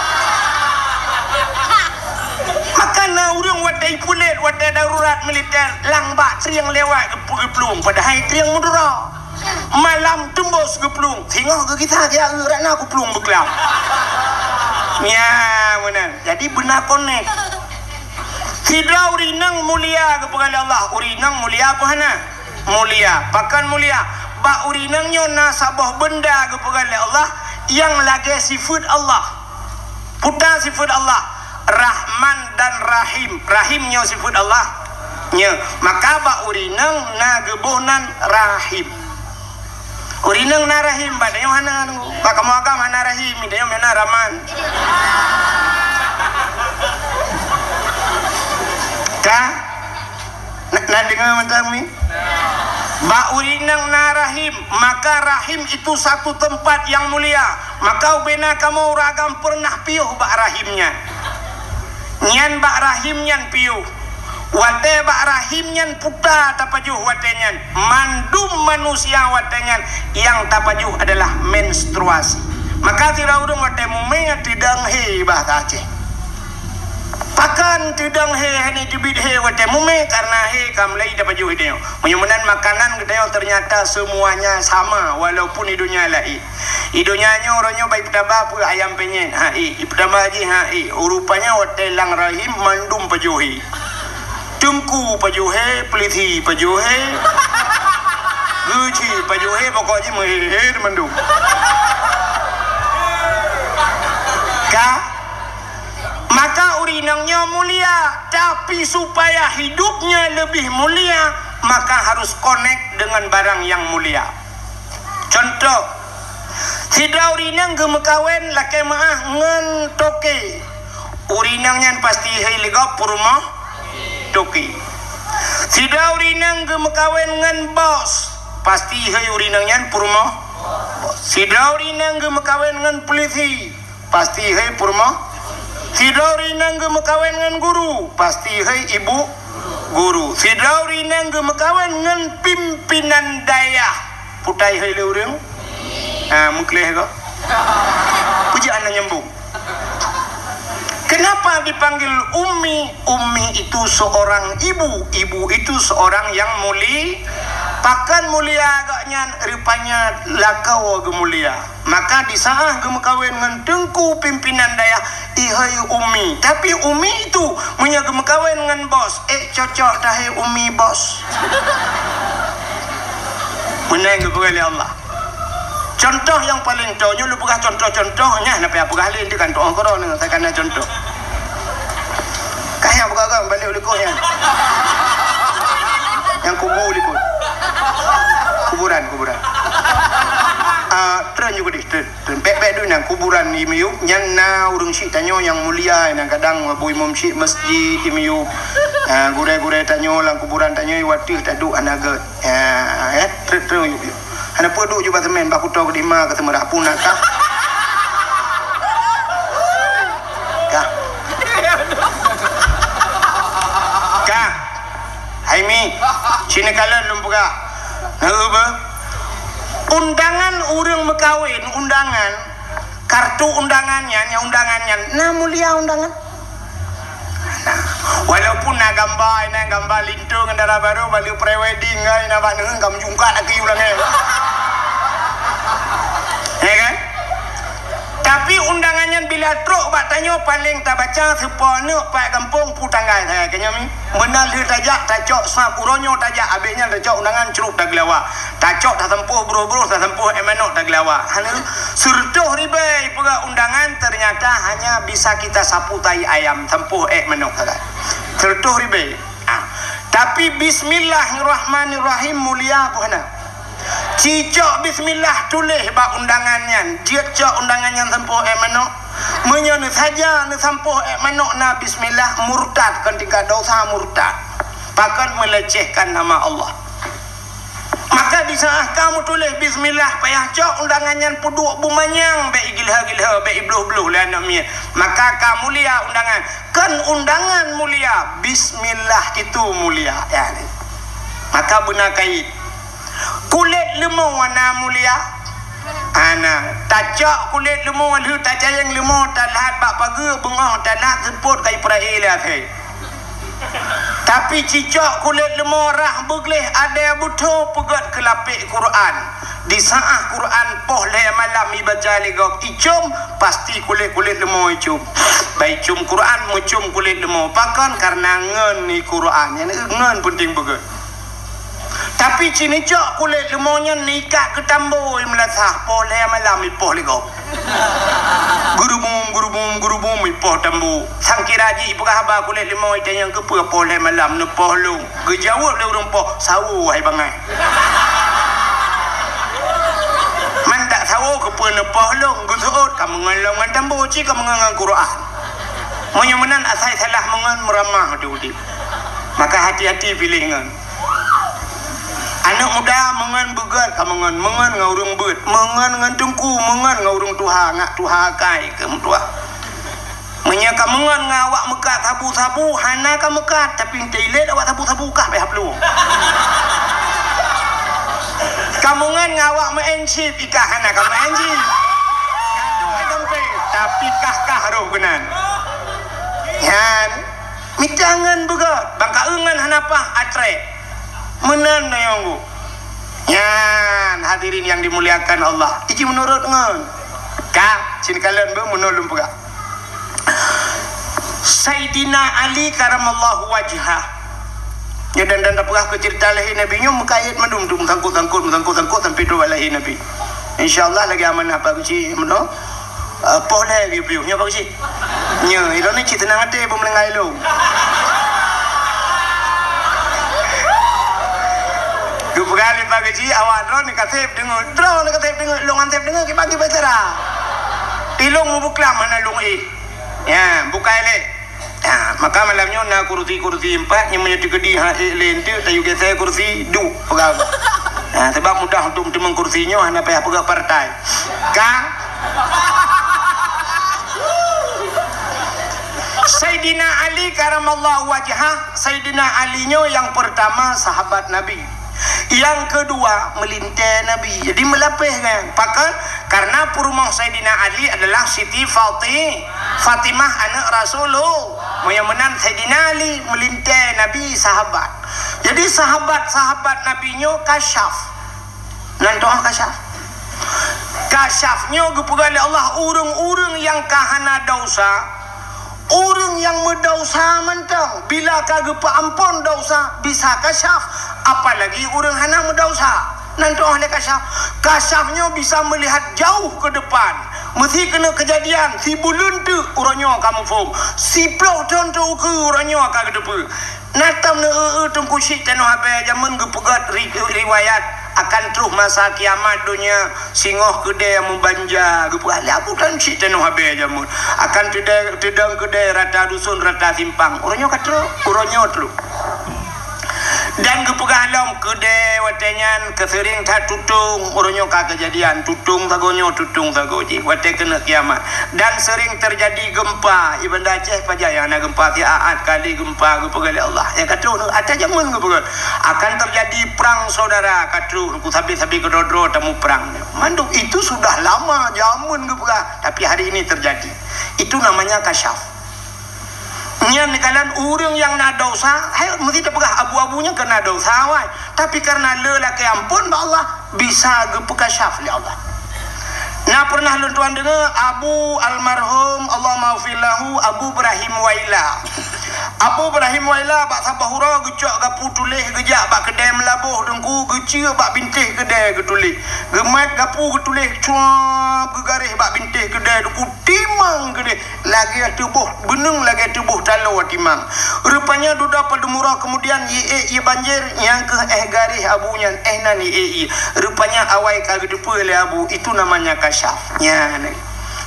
maka na urang wadai pulet wadai darurat militer langbak triang lewat ke pelung padahal triang mudura malam tembus ke pelung tengok ke kita dia urat nak ke pelung berkelam ya mana jadi benar konek Hidra urinang mulia kepada Allah. Urinang mulia apa hana? Mulia. Pakan mulia. Ba urinangnya nasabah benda kepada Allah yang lagi sifat Allah. Putar sifat Allah. Rahman dan Rahim. Rahimnya sifat Allah. Nya. Maka ba urinang na gebunan Rahim. Urinang na Rahim. Badanya hana. Ba kamu agam hana Rahim. Idanya mana Rahman. Nak dengar macam ni? Ba'urinang na rahim, maka rahim itu satu tempat yang mulia. Maka ubena kamu ragam pernah piuh bak rahimnya. Nyan bak rahimnya piuh. Wate bak rahimnya puta tapajuh watenyan. Mandum manusia watenyan yang tapajuh adalah menstruasi. Maka tidak urung wate mume tidak he bah Aceh. Pakan tidang he ni dibid he wate mume karena he kamlai dapat juh dia. Menyumenan makanan kita ternyata semuanya sama walaupun hidupnya lai. Hidupnya orangnya baik pedaba pu ayam penyen. Ha pedaba haji ha rupanya wate lang rahim mandum pajuhi. Tungku pajuhe, peliti pajuhe. Guci pajuhe pokoknya mehe mandum. Maka urinangnya mulia, tapi supaya hidupnya lebih mulia, maka harus connect dengan barang yang mulia. Contoh, hidra urinang gemekawen laki maah ngen toke. Urinangnya pasti heiligop purumah toke. Hidra urinang gemekawen ngen bos, pasti hei urinangnya purumah. Hidra urinang gemekawen ngen peliti, pasti hei purumah. Sidauri nangge mekawen ngan guru, pasti hai ibu guru. Sidauri nangge mekawen ngan pimpinan daya, putai hai leureng. Mukleh ko. Pujaan nyambung. Kenapa dipanggil ummi? Ummi itu seorang ibu, ibu itu seorang yang mulia. Pakan mulia agaknya rupanya lakau gemulia. Maka di saat gemekawin dengan tengku pimpinan daya ihai ummi. Tapi ummi itu punya gemekawin dengan bos. Cocok dah ummi bos. Menang kepada Allah. Contoh yang paling tahu lu pegah contoh-contohnya napa apa kali dia kan doa korona saya kena contoh. Kayak bukan balik ulikonya. Yang kubur likut. Kuburan. Tren juga di bek dulu nang kuburan imiu nyana urang syik tanyo yang mulia nang kadang abu imam syik masjid imiu gure-gure tanyo lang kuburan tanyo watih taduk anaga tren yuk. Ana peduk juga temen baku tahu ke lima ketemu rapun nak kah? Kah? Haimi, sini kalian lumpuka. Apa? Undangan urang mekawin, undangan kartu undangannya, nah mulia undangan. Nah, walaupun nak gambar lintung ndara baru balik pre-wedding ngai na baneng kam jungka nak ulang ya kan? Tapi undangannya bila truk bak tanyo paling tak baca sepone pak kampung putanggai saya kenya mi menal dia tajak tacok sap uronyo tajak abeknya tacok undangan curug dak lawa tacok tak tempuh bro tak tempuh emanok dak lawa hanu surtuh ribai pega undangan ternyata hanya bisa kita sapu tai ayam tempuh menok saja surtuh ribai tapi bismillahirrahmanirrahim mulia pohana cicok bismillah tulis bak undangannya dia cok undangannya tempuh manok menyono saja ne sampuh manok na bismillah murtad kan tingkat dosa murtad bahkan melecehkan nama Allah. Maka di saat kamu tulis bismillah payah cok undangannya puduk bumanyang be gilha be ibluh lanamnya maka kamu mulia undangan kan undangan mulia bismillah itu mulia ya maka benar kait kulit lemau warna mulia ana tacak kulit lemau lu tacak yang lemau talat bak pagi bengah talat semput kai praila kai tapi cicak kulit lemau rah begleh ada butuh pegat kelapik Quran di saat Quran poh le malam ibaca legok icum pasti kulit lemau icum baik cum Quran mucum kulit lemau pakan karena ngen ni Quran yang ngen penting begat. Tapi cini cok kulit lemaunya nikah ketambo melasah poleh malam ipoh lego. Guru bum ipoh tambu. Sangkiraji ipakah haba kulit lemau itu yang kepa poleh malam nepoh lu. Gejawab le urang poh sawu hai bangai. Mandak sawu kepa nepoh lu gusut kamu ngalong ngan tambu ci kamu ngan Quran. Menyemenan asai salah mengan meramah diudi. Maka hati-hati pilih ngan. Anak muda mengan begat kamangan mengan ngaurung bet mengan ngan tungku mengan ngaurung tuha ngak tuha kai ke mutua menyaka mengan ngawak mekat sabu-sabu hana ka mekat tapi teilet awak sabu-sabu kah be haplu kamungan ngawak meencip ikah hana ka meencip tapi kah roh genan yan mitangan begat bangka engan hanapah atre menan nayanggu yan hadirin yang dimuliakan Allah iki menurut ngon kak sini kalian menolong pega Sayyidina Ali karamallahu wajhah ya dan pegah ke cerita lahi Nabi nyo mekait madum sangkut sampai do lahi Nabi insyaallah lagi amanah apa ci meno poh lagi piu nya apa ci nya irone ci tenang ade pemelengai lo Dupgali pagi awak drone katip dengar long antep dengar kita bagi bicara tilung mubuklam mana long ya buka ele ya maka malamnya na kursi 4 yang menyatu kedi ha lentu tayu ke saya kursi 2 pegang nah sebab mudah untuk teman kursinya hanya payah pegang partai kang Sayyidina Ali karamallahu wajhah Sayyidina Ali nyo yang pertama sahabat Nabi yang kedua melintai Nabi jadi melapihkan pakai karena purumah Sayyidina Ali adalah Siti Fatimah anak Rasulullah yang menan Sayyidina Ali melintai Nabi sahabat jadi sahabat Nabi nyo kasyaf nantoh kasyafnya gupugali Allah urung-urung yang kahana dosa orang yang mendausa mentang bila kagak ampun dosa bisa kasyaf apalagi orang hana mendausa Nanti oleh kasyaf. Kasyafnya bisa melihat jauh ke depan. Mesti kena kejadian. Si bulan tu urangnya kamu faham. Si plok tu ke urangnya akan ke depan. Natam tungku syik tanah habis zaman gepegat riwayat akan terus masa kiamat dunia singoh kedai yang membanja gepegat labu kan syik tanah habis zaman akan tedang kedai rata dusun rata simpang orangnya kata orangnya terus dan gepegah alam kedai watanyan kesering tak tutung orangnya kejadian tutung tagonya tutung tagoji watai kena kiamat dan sering terjadi gempa Ibanda Aceh pajaya nak gempa tiaat kali gempa gepegah Allah yang kata ada zaman gepegah akan terjadi perang saudara kata ku sabi-sabi kedodro temu perang manduk itu sudah lama zaman gepegah tapi hari ini terjadi itu namanya kasyaf. Nyan kalian orang yang nak dosa, mesti terpegah abu-abunya kena dosa, wai. Tapi karena lelaki ampun, Allah bisa gepeka syaf li Allah. Nah pernah lu tuan dengar Abu almarhum Allah maafillahu Abu Ibrahim Waila. Abu Ibrahim Waila bak sabahura gecak gapu tulis gejak bak kedai melabuh dengku gecia bak bintih kedai getulih. Gemat gapu getulih cuak gegaris bak bintih kedai dengku timang kedai lagi tubuh benung lagi tubuh talau timang. Rupanya duda pada murah kemudian ye banjir yang ke garis abunya nani rupanya awai kagak depa le abu itu namanya kasyafnya.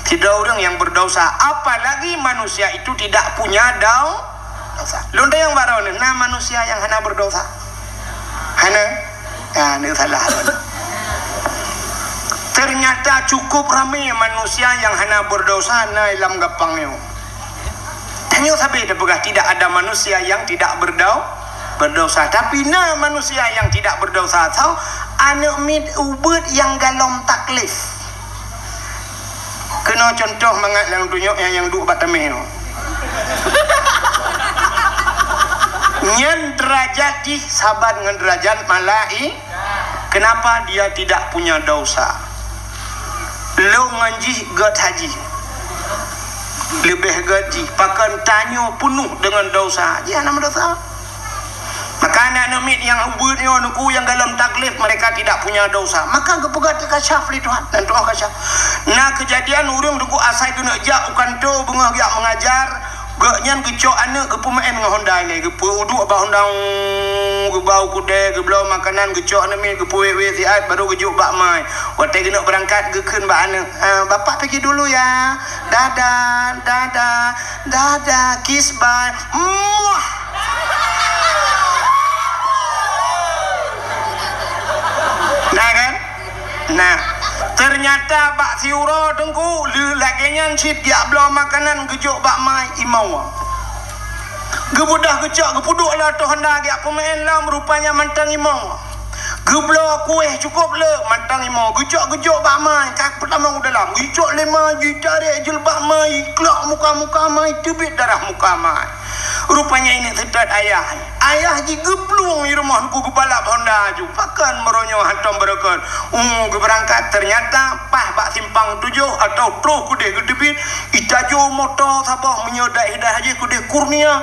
Tidak orang yang berdosa apalagi manusia itu tidak punya dosa. Londa yang baru ni nah manusia yang hana berdosa. Hana ni salah. Ternyata cukup ramai manusia yang hana berdosa na ilam gapangnya. Tanya sabi dapegah tidak ada manusia yang tidak berdosa tapi na manusia yang tidak berdosa tahu anak mid ubud yang galom taklif. Kena contoh mangat yang tunjuk yang duk batameh tu. Nyan derajat di sabar dengan derajat malai. Kenapa dia tidak punya dosa? Lo ngaji gat haji. Lebih gaji pakan tanya penuh dengan dosa. Dia nama dosa. Maka anak mit yang ubudnya nuku yang dalam taklif mereka tidak punya dosa. Maka kepegat kasyaf li Tuhan dan Tuhan kasyaf. Nah kejadian urang duku asai kena jak ukan tu bengah jak mengajar gaknyan kecok anak ke pemain dengan Honda ni ke uduk ba Honda ke bau kude ke belau makanan kecok anak mit ke puwe siat baru kejuk bak mai. Watai kena berangkat ke keun bak anak. Bapak pergi dulu ya. Dadah kiss bye. Muah. Nah kan? Nah, ternyata bak siura dengku laginya sit dia belah makanan gejuk bak mai imau. Gebudah gecak gepuduk lah tu hendak dia pemain lah rupanya mantang imau. Geblo kuih cukup le mantang imau gecak bak mai kak pertama dalam gecak lema tarik jilbab mai kelak muka mai tebit darah muka mai. Rupanya ini sedot ayah geblung di rumah ku balap Honda ju pakan meronyo hantam bereket berangkat ternyata pah bak simpang 7 atau pro kudeh gedebit itajo motor sabah menyodak hidah haji kudeh kurnia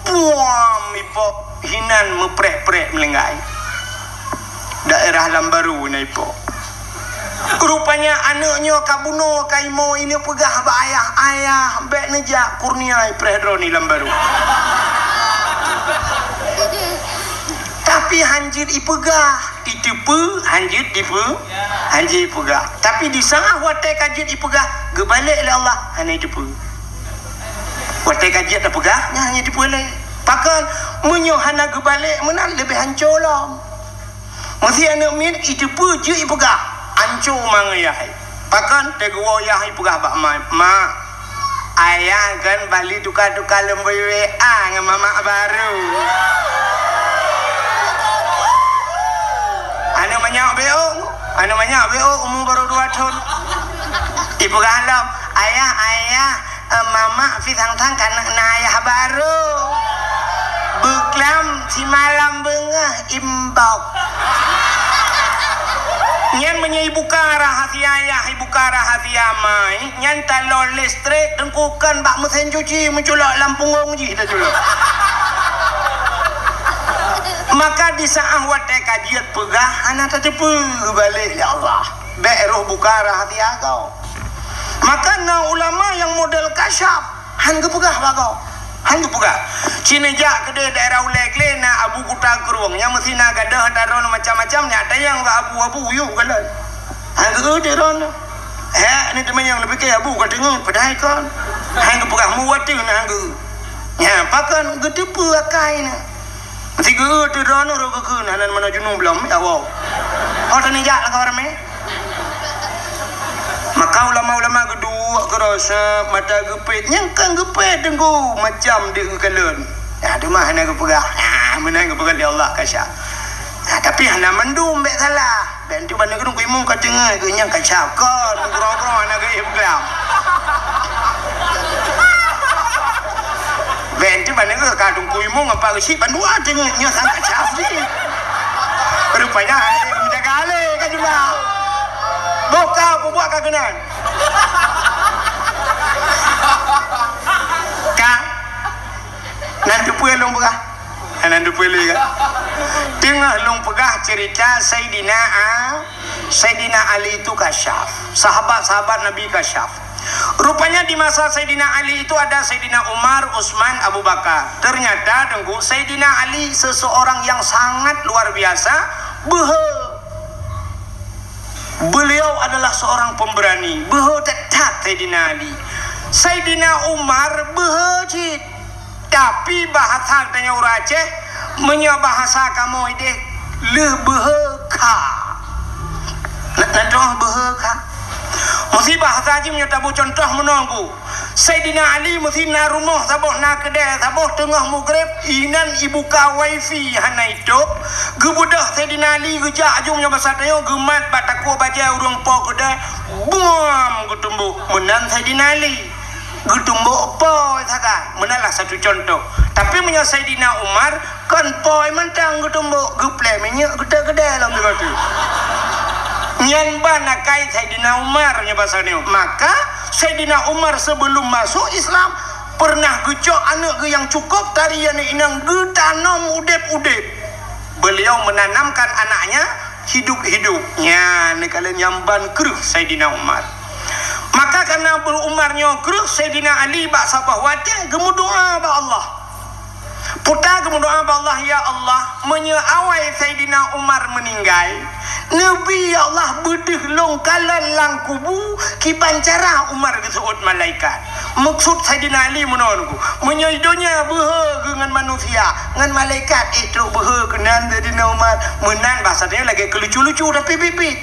puam ipo hinan meprek-prek melenggai daerah Lambaru na ipo. Rupanya anaknya kabuno kaimo ini pegah ba ayah bek nejak kurnia predroni Lambaru. Tapi hanjir ipegah itipe hanjir ipegah tapi di sana watai kajit ipegah gebalik oleh Allah hanya itipe watai kajit ipegah hanya itipe oleh pakan menyohana gebalik menang lebih hancur lah mesti anak min itipe je ipegah hancur mangayah pakan tegwa yah ipegah bak ma ayah kan balik tukar-tukar lembai WA dengan mamak baru. Anak banyak beo umur baru 2 tahun. Ibu galau ayah mama fitang-tang kanak na ayah baru beklam si malam bengah imbau nyan menyibuka rahasia ayah ibuka rahasia mai nyan talon listrik dengkukan bak mesin cuci menculak lampung ji kita culak Maka di saat watai kajian pegah anak tadi balik ya Allah beruh bukara hati agau. Maka na ulama yang model kasyaf hang pegah bagau hang pegah cineja kedai daerah ulekle na abu kuta keruang yang mesti na gadah daron macam-macam ni ada yang abu-abu uyuh galan hang ke daron ni teman yang lebih kaya abu ka dengar padahal kan hang pegah muat tu na hang ya pakan gede akai na mesti ke daron ro ke hanan mana junung belum ya wow orang ni jak lah kawan me. Maka ulama-ulama kedua kerasa mata gepit nyangkang gepit dengku macam dia kekalian ada mah hana kepegah mana kepegah dia Allah kasya tapi hana mendum bek salah dan tu bandar kedung kuimung kat tengah ke nyang kasya kon kurang-kurang hana ke iblam ben tu bandar ke kadung kuimung apa ke si bandua tengah nyang kasya ni rupanya dia menjaga alih kan juga buka buat kagenan kan nanti puan long pegah nanti puan kan tengah long pegah cerita Sayyidina Ali itu kasyaf sahabat-sahabat Nabi kasyaf. Rupanya di masa Sayyidina Ali itu ada Sayyidina Umar, Utsman, Abu Bakar. Ternyata dengku Sayyidina Ali seseorang yang sangat luar biasa beliau adalah seorang pemberani tetap Sayyidina Ali. Sayyidina Umar behejit tapi bahasa tanya orang Aceh bahasa kamu ide lebeheka nak beheka mesti bahasa haji menyatabu contoh menunggu Sayyidina Ali mesti na rumah saboh na kedai saboh tengah maghrib inan ibuka wifi hana hidup gebudah Sayyidina Ali gejak ajungnya bahasa tanya gemat bataku baca urang po kedai buam getumbuk menan Sayyidina Ali getumbuk po sakan menalah satu contoh. Tapi menyang Sayyidina Umar kan poi mentang getumbuk geple minyak kedai dalam tu nyan bana kai Sayyidina Umar nya bahasa ni. Maka Sayyidina Umar sebelum masuk Islam pernah gejok anak ge yang cukup tarian inang getanam udep-udep. Beliau menanamkan anaknya hidup-hidupnya ni kalian nyamban keruh Sayyidina Umar. Maka karena berumarnya keruh Sayyidina Ali bak sabah wajah gemu doa ba Allah. Putar gemu doa ba Allah ya Allah menyeawai Sayyidina Umar meninggal. Nabi ya Allah bedeh longkalan lang kubu kibancara Umar kesuut malaikat. Maksud Sayyidina Ali menonku menyaidonya behe dengan manusia dengan malaikat itu behe kenan Sayyidina Umar menan bahasa dia lagi kelucu-lucu tapi pipit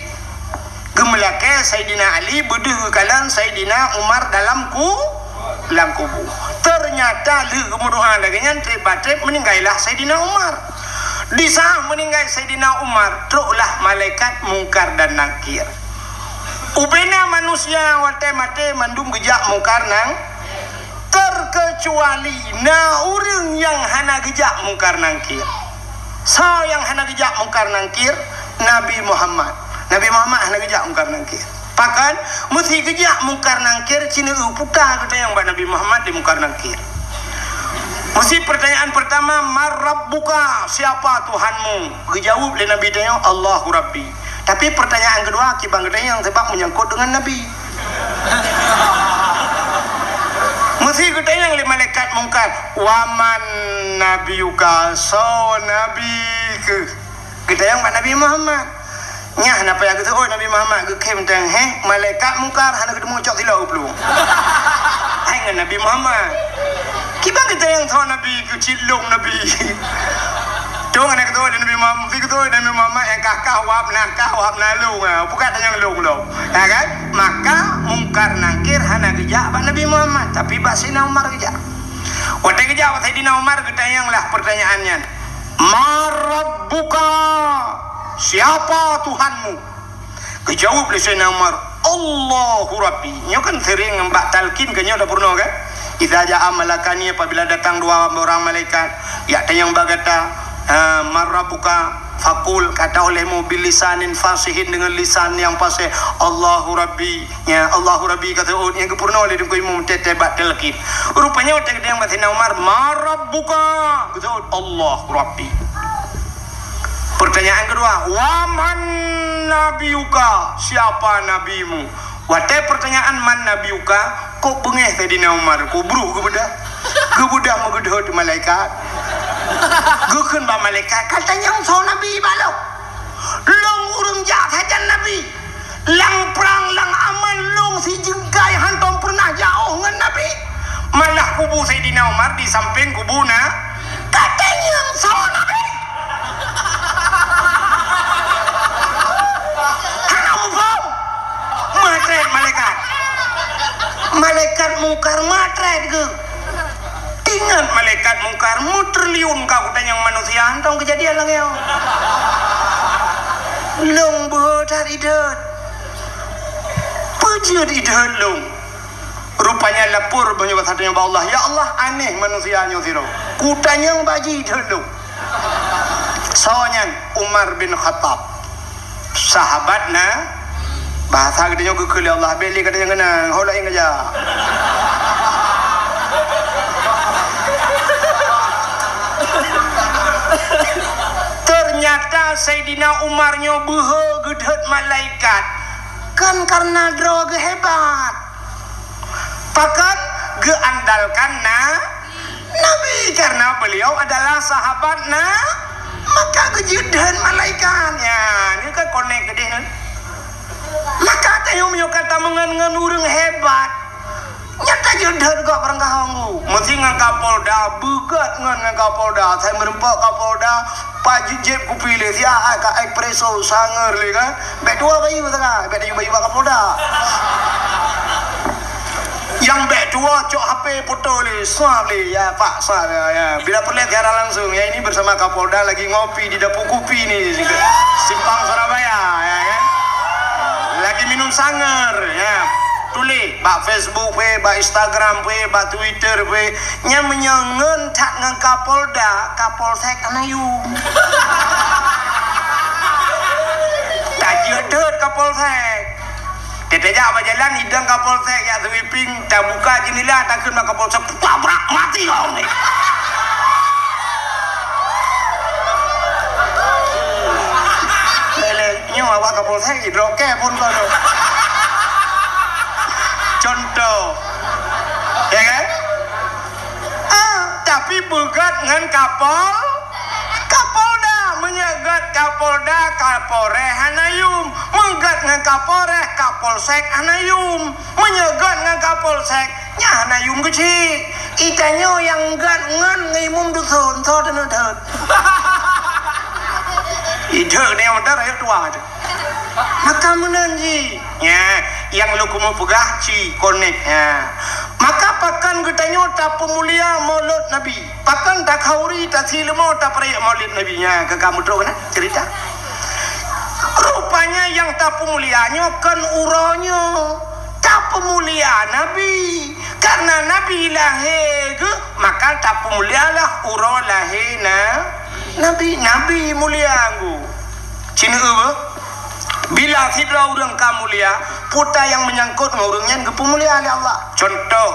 gemelake Sayyidina Ali bedeh kalan Sayyidina Umar dalam kubu. Ternyata li kemuduhan lagi nyantri-batrip meninggallah Sayyidina Umar. Di saat meninggal Sayyidina Umar teruklah malaikat mungkar dan nakir. Ubena manusia watai mate mandum gejak mungkar nang terkecuali na urang yang hana gejak mungkar nangkir. So yang hana gejak mungkar nangkir Nabi Muhammad hana gejak mungkar nangkir. Pakan mesti gejak mungkar nangkir cina putar kata yang Nabi Muhammad di mungkar nangkir. Mesti pertanyaan pertama marrabbuka siapa Tuhanmu? Dijawab oleh Nabi tanya Allahu Rabbi. Tapi pertanyaan kedua kibang yang sebab menyangkut dengan Nabi. Mesti ketanya oleh malaikat mungkar waman nabiyuka so nabi ke kita yang Nabi Muhammad nyah napa yang kata Nabi Muhammad ke kem tang malaikat mungkar hana ketemu cok silau belum hai Nabi Muhammad kibang kita yang tahu Nabi kecilung Nabi dong anak ketua Nabi Muhammad ketua Nabi Muhammad yang kakak wap nalu bukan tanya long ya kan maka mungkar nangkir hana gejak pak Nabi Muhammad tapi pak Sayyidina Umar gejak wadah gejak pak Sayyidina Umar ketanyanglah pertanyaannya marabbuka siapa Tuhanmu? Kejawab oleh Sayyidina Umar Allahu Rabbi. Nyo kan sering mbak talqin ke nyo dah pernah kan? Idza ja'a malakani apabila datang dua orang malaikat ya tanyang bagata marabbuka fakul kata olehmu bilisanin fasihin dengan lisan yang fasih Allahu Rabbi ya Allahu Rabbi kata yang kepurna oleh dengku imam tetebat talqin. Rupanya waktu yang Sayyidina Umar marabbuka kata Allahu Rabbi. Pertanyaan kedua, waman nabiyuka, siapa nabimu? Wate pertanyaan man nabiyuka, kok bengeh tadi na Umar, kok bruh kebudah megedhot malaikat. Gukeun ba malaikat, katanya so nabi balo. Long urang jak hajan nabi. Lang perang lang aman long si jengkai hantom pernah jauh ngan nabi. Malah kubu Sayyidina Umar di samping kubuna, katanya so nabi. Matret malaikat mungkar matret ke ingat malaikat mungkar mutriliun kau tanya manusia antong kejadian lang yo long behotar idet pejut idet long rupanya lapor banyak satunya ba Allah, ya Allah aneh manusianya siro kutanya baji idet long soalnya Umar bin Khattab sahabatna bahasa gedenya kekeli Allah beli katanya kena holain aja. Ternyata Sayyidina Umar nyobuh gedhet malaikat kan karena droga hebat. Pakan geandalkan Nabi karena beliau adalah sahabatna maka gejedhan malaikatnya. Ini kan konek gede kan. Maka tayo kata mengan urang hebat nyata jedhan kok perangkahanggu mesti ngan Kapolda begat ngan Kapolda saya merempak Kapolda pajit jeb ku pilih sia ka espresso sanger le kan bet dua bayu tengah bet bayu Kapolda yang bet dua cok HP foto le swab le ya Pak swab ya bila perlihat secara langsung ya ini bersama Kapolda lagi ngopi di dapur kopi nih Simpang Surabaya ya kan lagi minum sanger ya tulis bak Facebook we bak Instagram we bak Twitter we nya menyengen tak ngan Kapolda Kapolsek anayum tak jedet Kapolsek teteja apa jalan hidang Kapolsek ya sweeping tak buka jendela tak kena Kapolsek tabrak mati kau ni nhưng mà qua Kapolsek gì rồi ke pun kau tu contoh ya kan tapi begat dengan Kapolda menyegat Kapolda Kapolres Hanayum menyegat dengan Kapolres Kapolsek Hanayum menyegat dengan Kapolsek nya Hanayum kecil ikannya yang gat ngan ngimum dusun so dan udah itu ni yang dah raya tua tu. Maka menanji, ya, yang lu kumu pegah ci konek, ya. Maka pakan getanya tak pemulia maulid Nabi, pakan tak khauri tak silmo tak peraya maulid Nabi nya. Ke kamu tahu kan cerita? Rupanya yang tak pemulianya kan uranya tak pemulia Nabi. Karena Nabi lahir ke, maka tak pemulialah ura lahir Nabi mulia anggu. Cina apa? Bila sidra orang kamulia, puta yang menyangkut dengan orangnya ke pemulia oleh Allah. Contoh,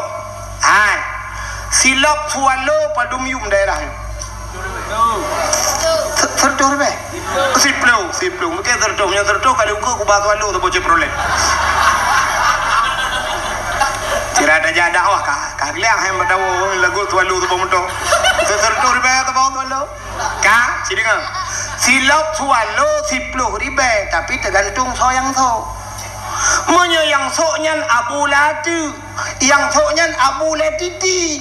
silap sualo padum yum daerahnya. Tertor be? Siplo. Mungkin tertor kalau aku bahas sualo tu boleh problem. Tidak ada jadah wah kah liang yang bertahu lagu sualo tu pemuda. Tertor be tu bawa sualo. Kah? Sini kan? Silap sualo 10 ribu tapi tergantung so yang so. Monya yang soknya Abu Lati, yang soknya Abu Latiti,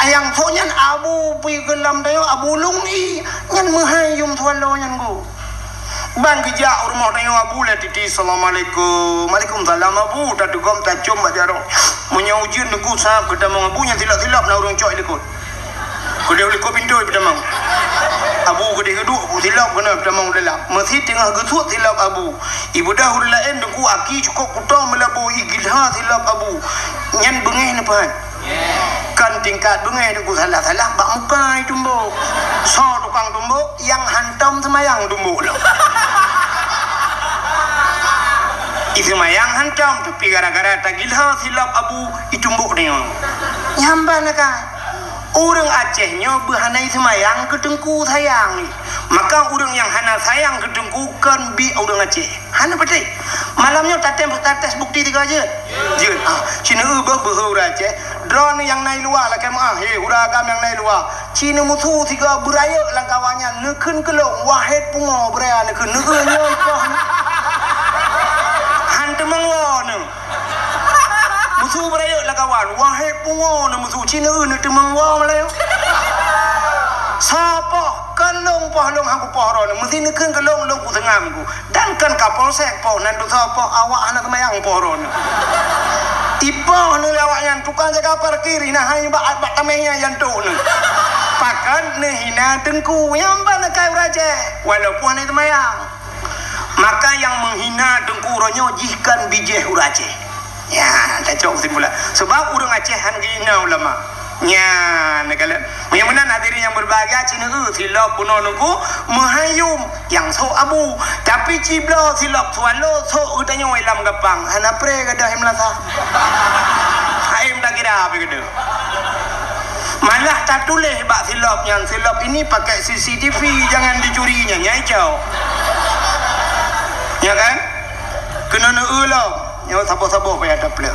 yang soknya Abu Pigelam dayo Abu Lungi, yang mahayum sualo yang go. Bang kerja rumah dayo Abu Latiti, assalamualaikum, waalaikumsalam Abu, tak dugam tak cum bajaro. Monya ujian nunggu sahab kita mau abunya silap-silap na orang cok ikut. Kuda ulik pintu pertama. Abu kuda kedua silap kena pertama udah. Masih tengah gesut silap Abu. Ibu dah udah lain dengku aki cukup kuda melabu igilha silap Abu. Nyan bengeh nepan. Kan tingkat bengeh dengku salah bak muka itu tumbuk. So tukang tumbuk yang hantam semayang tumbuk dah. Itu mayang hantam tapi gara-gara tak gilha silap Abu itu tumbuk dia. Nyamba nak. Orang Acehnya berhanai semayang ke Tengku sayang ni. Maka orang yang hana sayang ke Tengku kan bi orang Aceh. Hana betul. Malamnya tates bukti tiga aja. Je. Cina berhur Aceh. Drone yang naik luar lah kemah. Huragam yang naik luar. Cina musuh tiga beraya lah kawannya. Nekun kelong wahid pungo beraya nekun. Nekunnya ipah. Hantu mengwana. Musuh beraya lah kawan. Wahid pungo na musuh Cina nak temangwa malayo. Sapa kalong pahlong aku pohron mesti nekun kalong long ku tengam ku. Dan kan kapolsek po nandu sapa awak anak mayang pohron. Tiba ni awak yang tukang jaga parkir nah hanya bak tamehnya yang tu ni. Pakan hina Tengku yang bana kai raja walaupun itu mayang. Maka yang menghina Tengku ronyo jihkan bijih urace. Ya, tak cok simpulan. Sebab urang Aceh han gina ulama. Nya negala. Yang mana hadirin yang berbahagia Cina silap punonuku mahayum yang so abu tapi cibla silap swalo so udanyo ilam gapang. Hana pre gadah himlasa. Haim dah kira apa gitu. Malah tak tulis bak silap yang silap ini pakai CCTV jangan dicurinya nyai jauh. Ya kan? Kena ulo. Nyo sabo-sabo payah dapat.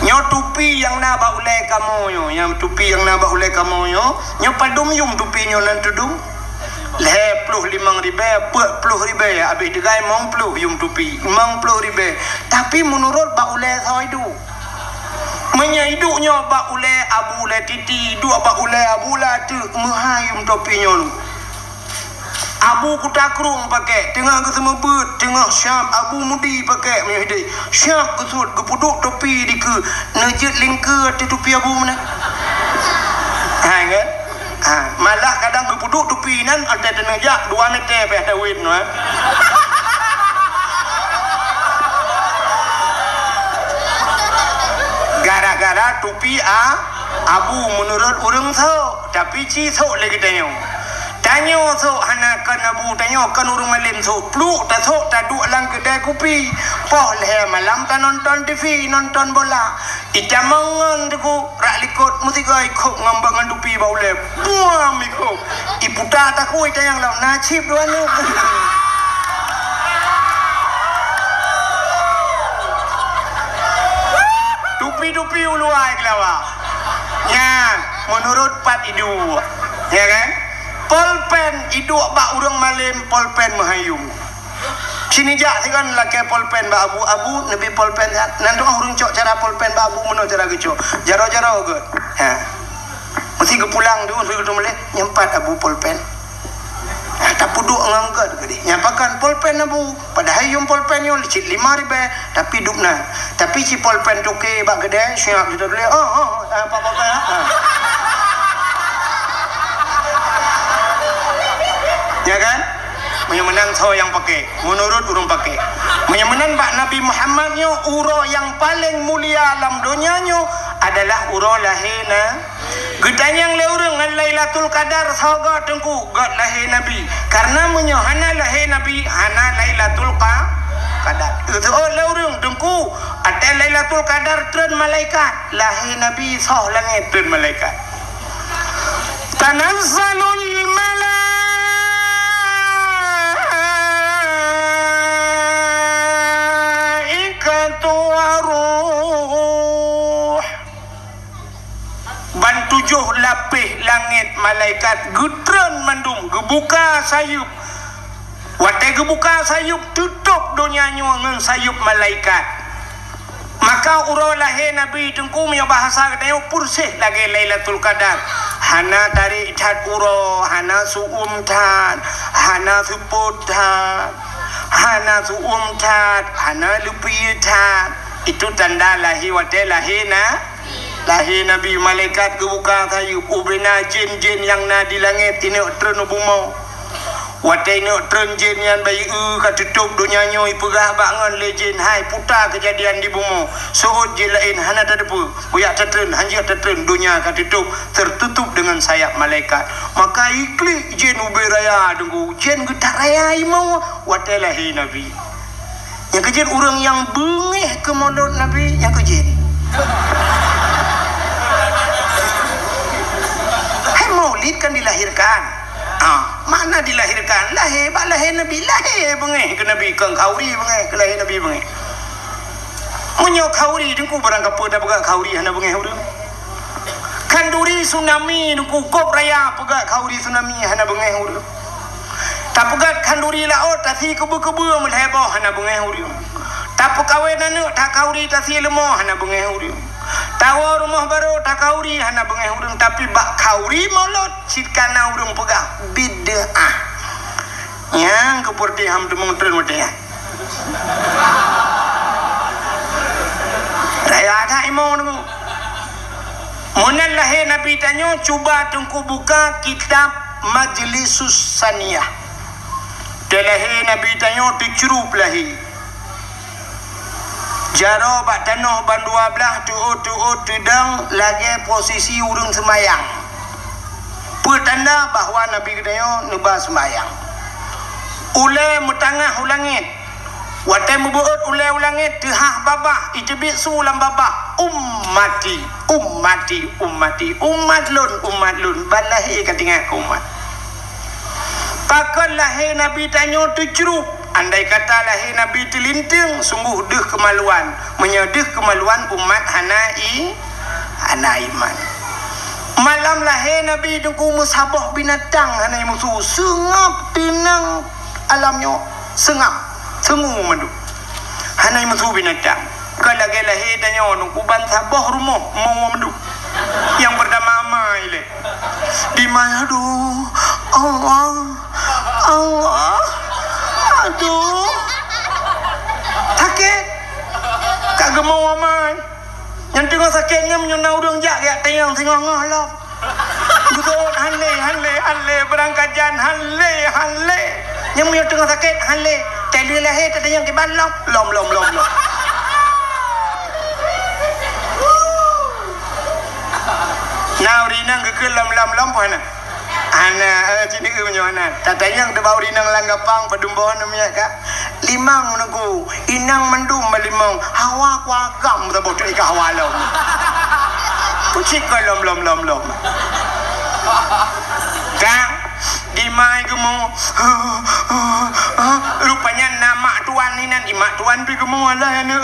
Nyo tupi yang na ba ulai kamu yo, yang tupi yang na ba ulai kamu yo, nyo padum yum tupi nyo nan tudum. Le 55 ribu, 40 ribu ya, habis degai mong 10 yum tupi, 50 ribu. Tapi menurut ba ulai saidu. Menyaidu nyo ba ulai abu le titi, dua ba ulai abu la tu mahayum tupi nyo. Abu kutakrung pakai tengah ke semua bird tengah syab abu mudi pakai menyedai syab kesut kepuduk topi di ke nejit lingkar di topi abu mana kan malah kadang kepuduk topi nan ada tenejak 2 meter pe ada win no gara-gara topi abu menurut orang so tapi ci so lagi tanya tanyo so hana kan abu tanyo kan urung malim so pluk ta so ta duk lang kedai kopi poh le malam ta nonton TV nonton bola icamangan deku rak likut musika ikut ngambangan dupi baule buam ikut iputa ta ku itayang law nasib duan ni dupi uluai kelawa ya menurut Pat Idu ya kan polpen iduk bak urang malim polpen mahayum sini jak sikan laki polpen bak abu nabi polpen nanti urang cok cara polpen bak abu meno cara gecok jaro-jaro ke mesti ke pulang tu mesti ke malih nyempat abu polpen tak puduk ngangkat ke dia nyampakan polpen abu pada hayum polpen yo licit 5 ribu tapi dupna tapi si polpen toke bak gede siap kita boleh apa polpen ya kan? Menang so yang pakai menurut urang pakai menang bak Nabi Muhammadnya uro yang paling mulia alam dunianya adalah uro lahina gedanyang le urang Lailatul Qadar saga Tengku gad lahir Nabi karena hana lahir Nabi hana Lailatul Qadar itu le urang Tengku ada Lailatul Qadar tren malaikat lahir Nabi sah langit tren malaikat tanazzalul ban 7 lapis langit malaikat gudron mandum gebuka sayup watai gebuka sayup tutup dunianya dengan sayup malaikat maka uro lahir Nabi Tengku punya bahasa katanya pursih lagi Lailatul Qadar hana tarik tat uro hana suum tat hana suput tat hana suum tat hana lupi tat itu tanda lahir watai lahir lahir Nabi malaikat kebuka sayup ubena jin-jin yang na di langit ini tren bumau watai ini tren jin yang bayi katutup dunianya ipegah bangan legend hai putar kejadian di bumau suhud jin lain hana tadapu buyak tetren hanjir tetren dunia katutup tertutup dengan sayap malaikat maka iklik jin uberaya tunggu jin getar raya imau watai lahir Nabi yang kejin orang yang bengih ke mulut Nabi yang kejin dilahirkan. Mana dilahirkan? Lahir Nabi lahir bengeh ke Nabi ke kauri bengeh ke lahir Nabi bengeh. Menyo kauri dengku barang apa dah pegak kauri hana bengeh urang. Kanduri tsunami dengku kop raya pegak kauri tsunami hana bengeh urang. Tak pegat kanduri laut tasi kebu-kebu melheboh hana bengeh urang. Tak pekawin anak tak kauri tasi lemah hana bengeh urang. Tawa rumah baru tak kauri hana bengeh urang tapi bak kauri molot sitkana urang pegah bid'ah. Yang keperti ham tu mengtren mate ya. Raya ada imam tu. Munan lahir Nabi tanya cuba tengku buka kitab Majlisus Saniyah. Lahir Nabi tanya dicerup lahir. Jaro bak tanah ban 12 tuut tudang lagi posisi urang semayang. Pertanda bahawa Nabi katanya nebah semayang. Ulai metangah ulangit. Watai membuat ulai ulangit tehah babah itibit sulam babah ummati umat lun balahi katingat umat. Pakon lahir Nabi tanya tujurup. Andai kata lahir Nabi terlinting, sungguh deh kemaluan. Menyedih kemaluan umat hana iman. Malam lahir Nabi dengku musabah binatang hana musuh. Sengap tinang alamnya. Sengap. Sengu mandu. Hana musuh binatang. Kalau lagi lahir tanya dengku ban sabah rumah. Mau mandu. Yang bernama Amai le. Di mana aduh. Allah. Aduh. Sakit. Kak gemau Amai. Yang tengah sakitnya menyona udang jak ya tayang tengah ngalap. Betul hanle berangkat jan hanle. Yang menyona tengah sakit hanle. Tadi lahir tak tayang ke balap. Lom. Now rinang ke lom mana? Ana cini ke menyoana. Tatayang de bau rinang langgapang padumbahan namanya kak. Limang naku inang mendum malimang hawa kuagam tabot ika hawalom. Pucik lom. Kak di mai gemu rupanya nama tuan ni nan imak tuan pi gemu ala ne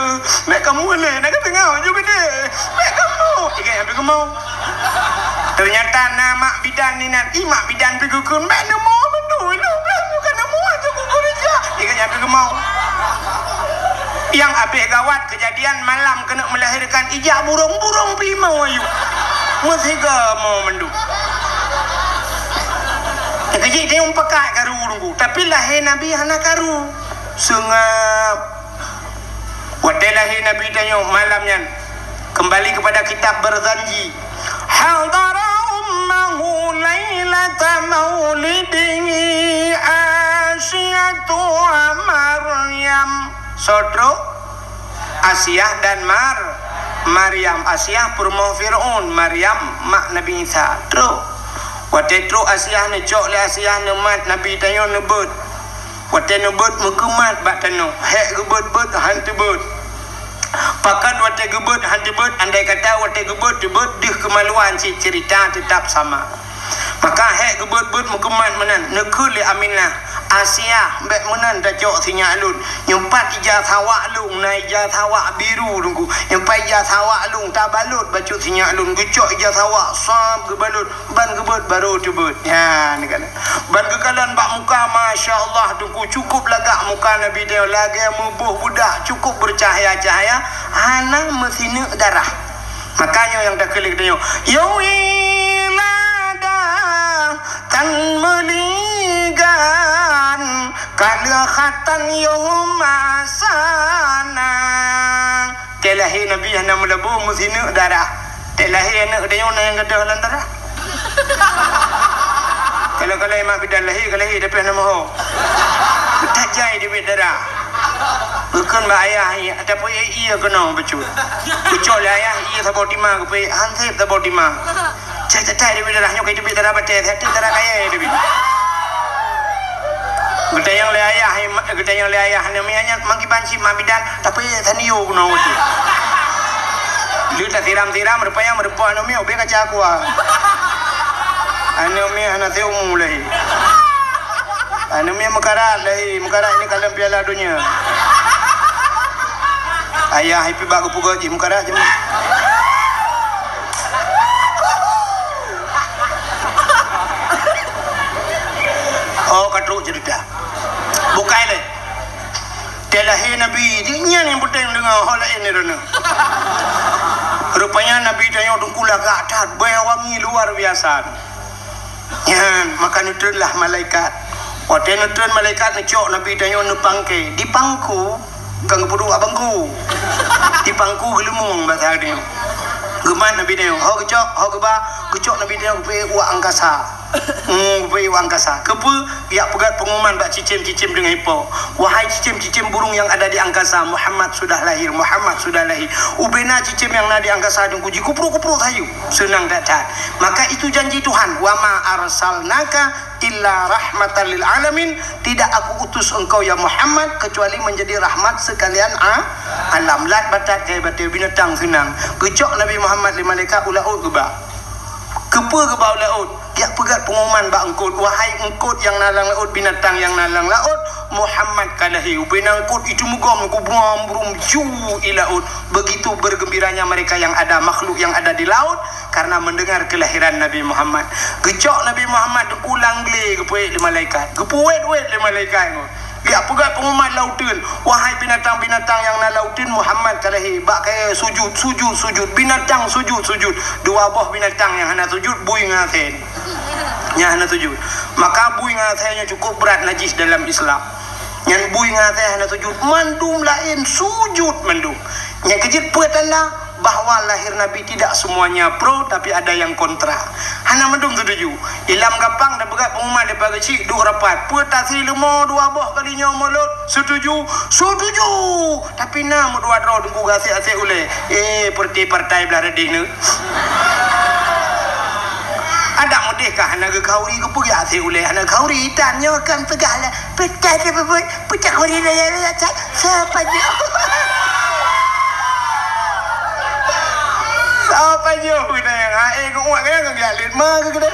mek kamu le nak tengah juga deh mek kamu ikan yang pi gemu ternyata nama bidan ni nan imak bidan pi gukun mek namo mendu lu bukan namo aja gugur aja ikan yang pi gemu yang habis gawat kejadian malam kena melahirkan ijak burung pi mau ayu mesti mau mendu. Kejik dia pakai karu nunggu. Tapi lahir Nabi hana karu. Sengap. Wadai lahir Nabi tanya malamnya. Kembali kepada kitab Berzanji. Hadara ummahu laylata maulidihi Asyatu Maryam. Sodro Asyah dan Maryam. Asyah purmoh Fir'aun. Maryam mak Nabi Isa. Watai tru Asyah ne cok le Asyah ne mat Nabi tanya nebut. Watai nebut mukumat bak tanu. Hek gebut hantu but. Pakat watai gebut hantu but andai kata watai gebut dih kemaluan si cerita tetap sama. Maka hek gebut mukumat menan nekul le Aminah. Asyah bek menan dah cok sinya alun. Nyempat ijaz hawak lung na ijaz hawak biru tunggu. Nyempat ijaz hawak lung tak balut bacut sinya alun. Gecok ijaz hawak sab ke balut ban gebut baru tebut. Ya ni kan. Ban kekalan bak muka masya-Allah tunggu cukup lagak muka Nabi dia lagi mubuh budak cukup bercahaya-cahaya hana mesine darah. Makanya yang dah kelik dia. Yawilada tan meligan kalahatan yomasana. Telahi Nabi hana melebu musinu darah. Telahi anak dia yang gadah lan darah. Kalau mak bidan lahi kalahi tapi hana mahu. Betajai dia darah. Bukan ba ayah ataupun ia kena becut. Becut lah ayah ia sabot timah ke hansip sabot timah. Cai dia darahnya kai dia darah batet hati darah kaya dia. Getayang le ayah namanya mangki banci mabidan tapi taniyo kuno tu. Lu tak tiram rupanya merupa namanya obe kaca aku. Ane Anak mi anak teumu lah. Anak mi mekarat lah. Mekarat ini kalian piala dunia. Ayah happy bagu puga je mekarat je. Oh katruk cerita. Bukai le. Telahi Nabi dia yang penting dengan hal lain ni dona. Rupanya Nabi tanya dungkula ke atas, wangi luar biasa. Ya, maka nutrenlah malaikat. Waktu nutren malaikat ni cok Nabi tanya nupangke di pangku kang pudu abangku. Di pangku gelumung bahasa dia. Geman Nabi tanya, "Ho kecok, ho keba, kecok Nabi tanya pe uak angkasa." Pe uak angkasa. Kepu ya pegat pengumuman bak cicim-cicim dengan ipo. Wahai cicim-cicim burung yang ada di angkasa, Muhammad sudah lahir, Muhammad sudah lahir. Ubena cicim yang ada di angkasa dan kuji kupru-kupru sayu. Senang datang. Maka itu janji Tuhan, "Wa ma arsalnaka illa rahmatan lil alamin." Tidak aku utus engkau ya Muhammad kecuali menjadi rahmat sekalian alam. Lat batat kai batil binatang senang. Kecok Nabi Muhammad li malaikat ulaut geba. Kepa geba ulaut. Dia pegat pengumuman bak engkut, wahai engkut yang nalang laut, binatang yang nalang laut, Muhammad kalahi. Ubena engkut itu mugam ku burum ju ilaut. Begitu bergembiranya mereka yang ada, makhluk yang ada di laut karena mendengar kelahiran Nabi Muhammad. Gecok Nabi Muhammad ulang le kepuet di malaikat. Kepuet-wet di malaikat. Dia pegat pengumuman lautin, wahai binatang-binatang yang na lautin, Muhammad kalahi. Bak kaya sujud, binatang sujud. Dua buah binatang yang hana sujud, bui ngaten. Yang hana sujud. Maka bui ngatennya cukup berat najis dalam Islam. Yang bui ngaten hana sujud, mandum lain sujud mandum. Yang kejit petanda bahawa lahir Nabi tidak semuanya pro, tapi ada yang kontra. Hana mendung setuju. Ilam gampang dah berat pengumuman daripada kecil duk rapat. Petasi lemo dua boh kalinya mulut setuju. Tapi nak dua draw tunggu gasik-asik ule. Partai belah redih ni. Ada mudahkah hana ke kauri ke pergi asik ule. Hana kauri hitamnya kan segala. Pecah kauri dah sepanya. Apa je kita yang kau buat kan kau lihat mah ke kita.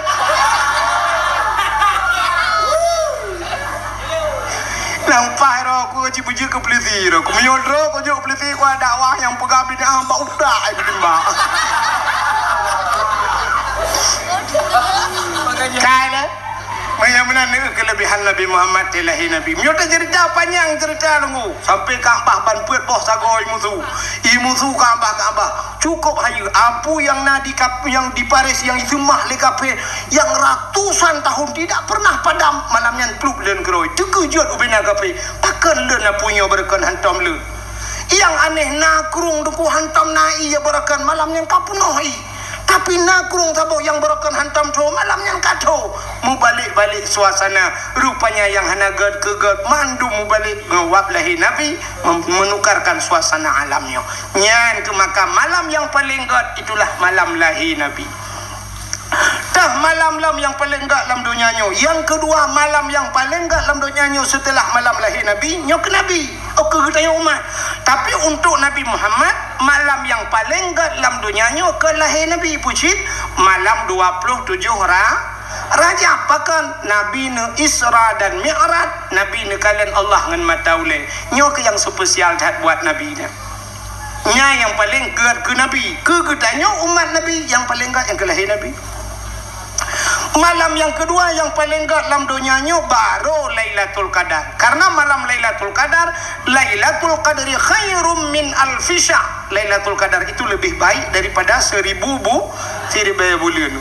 Nampak aku cipu ke polisi aku menyodro aku polisi aku ada dakwah yang pegang bidang mbak udah mbak. Kaya Bagaimana kelebihan Nabi Muhammad telahi Nabi. Menyota cerita panjang cerita nunggu sampai Kaabah ban puet boh sagoi musuh Kaabah. Cukup hayu apu yang yang di Paris yang itu mah le kape yang ratusan tahun tidak pernah padam malamnya pluk len keroi. Tekejut ubina kape. Pakan len punya berkan hantam len. Yang aneh nakrung duku hantam nai ya berakan malamnya kapunohi. Tapi nakrung tabok yang berokan hantam tu malam yang kacau. Mu balik suasana rupanya yang hana gad ke gad mandu mu balik ngawab lahi Nabi menukarkan suasana alamnya. Nyan ke maka malam yang paling gad itulah malam lahi Nabi. Tah malam yang paling gad dalam dunianya. Yang kedua malam yang paling gad dalam dunianya setelah malam lahir Nabi, nyok Nabi. Oke kita umat. Tapi untuk Nabi Muhammad malam yang paling gad dalam dunianya ke lahir Nabi pucit malam 27 Rajab pakan Nabi ne Isra dan Mi'raj. Nabi ne kalian Allah ngan mataule. Nyok yang spesial dah buat Nabi ne. Nya yang paling gad ke Nabi. Ke tanya umat Nabi yang paling gad yang ke lahir Nabi. Malam yang kedua yang paling gad dalam dunianya baru Lailatul Qadar. Karena malam Lailatul Qadar, Lailatul Qadri khairum min alfi syahr. Lailatul Qadar itu lebih baik daripada 1000 bulan.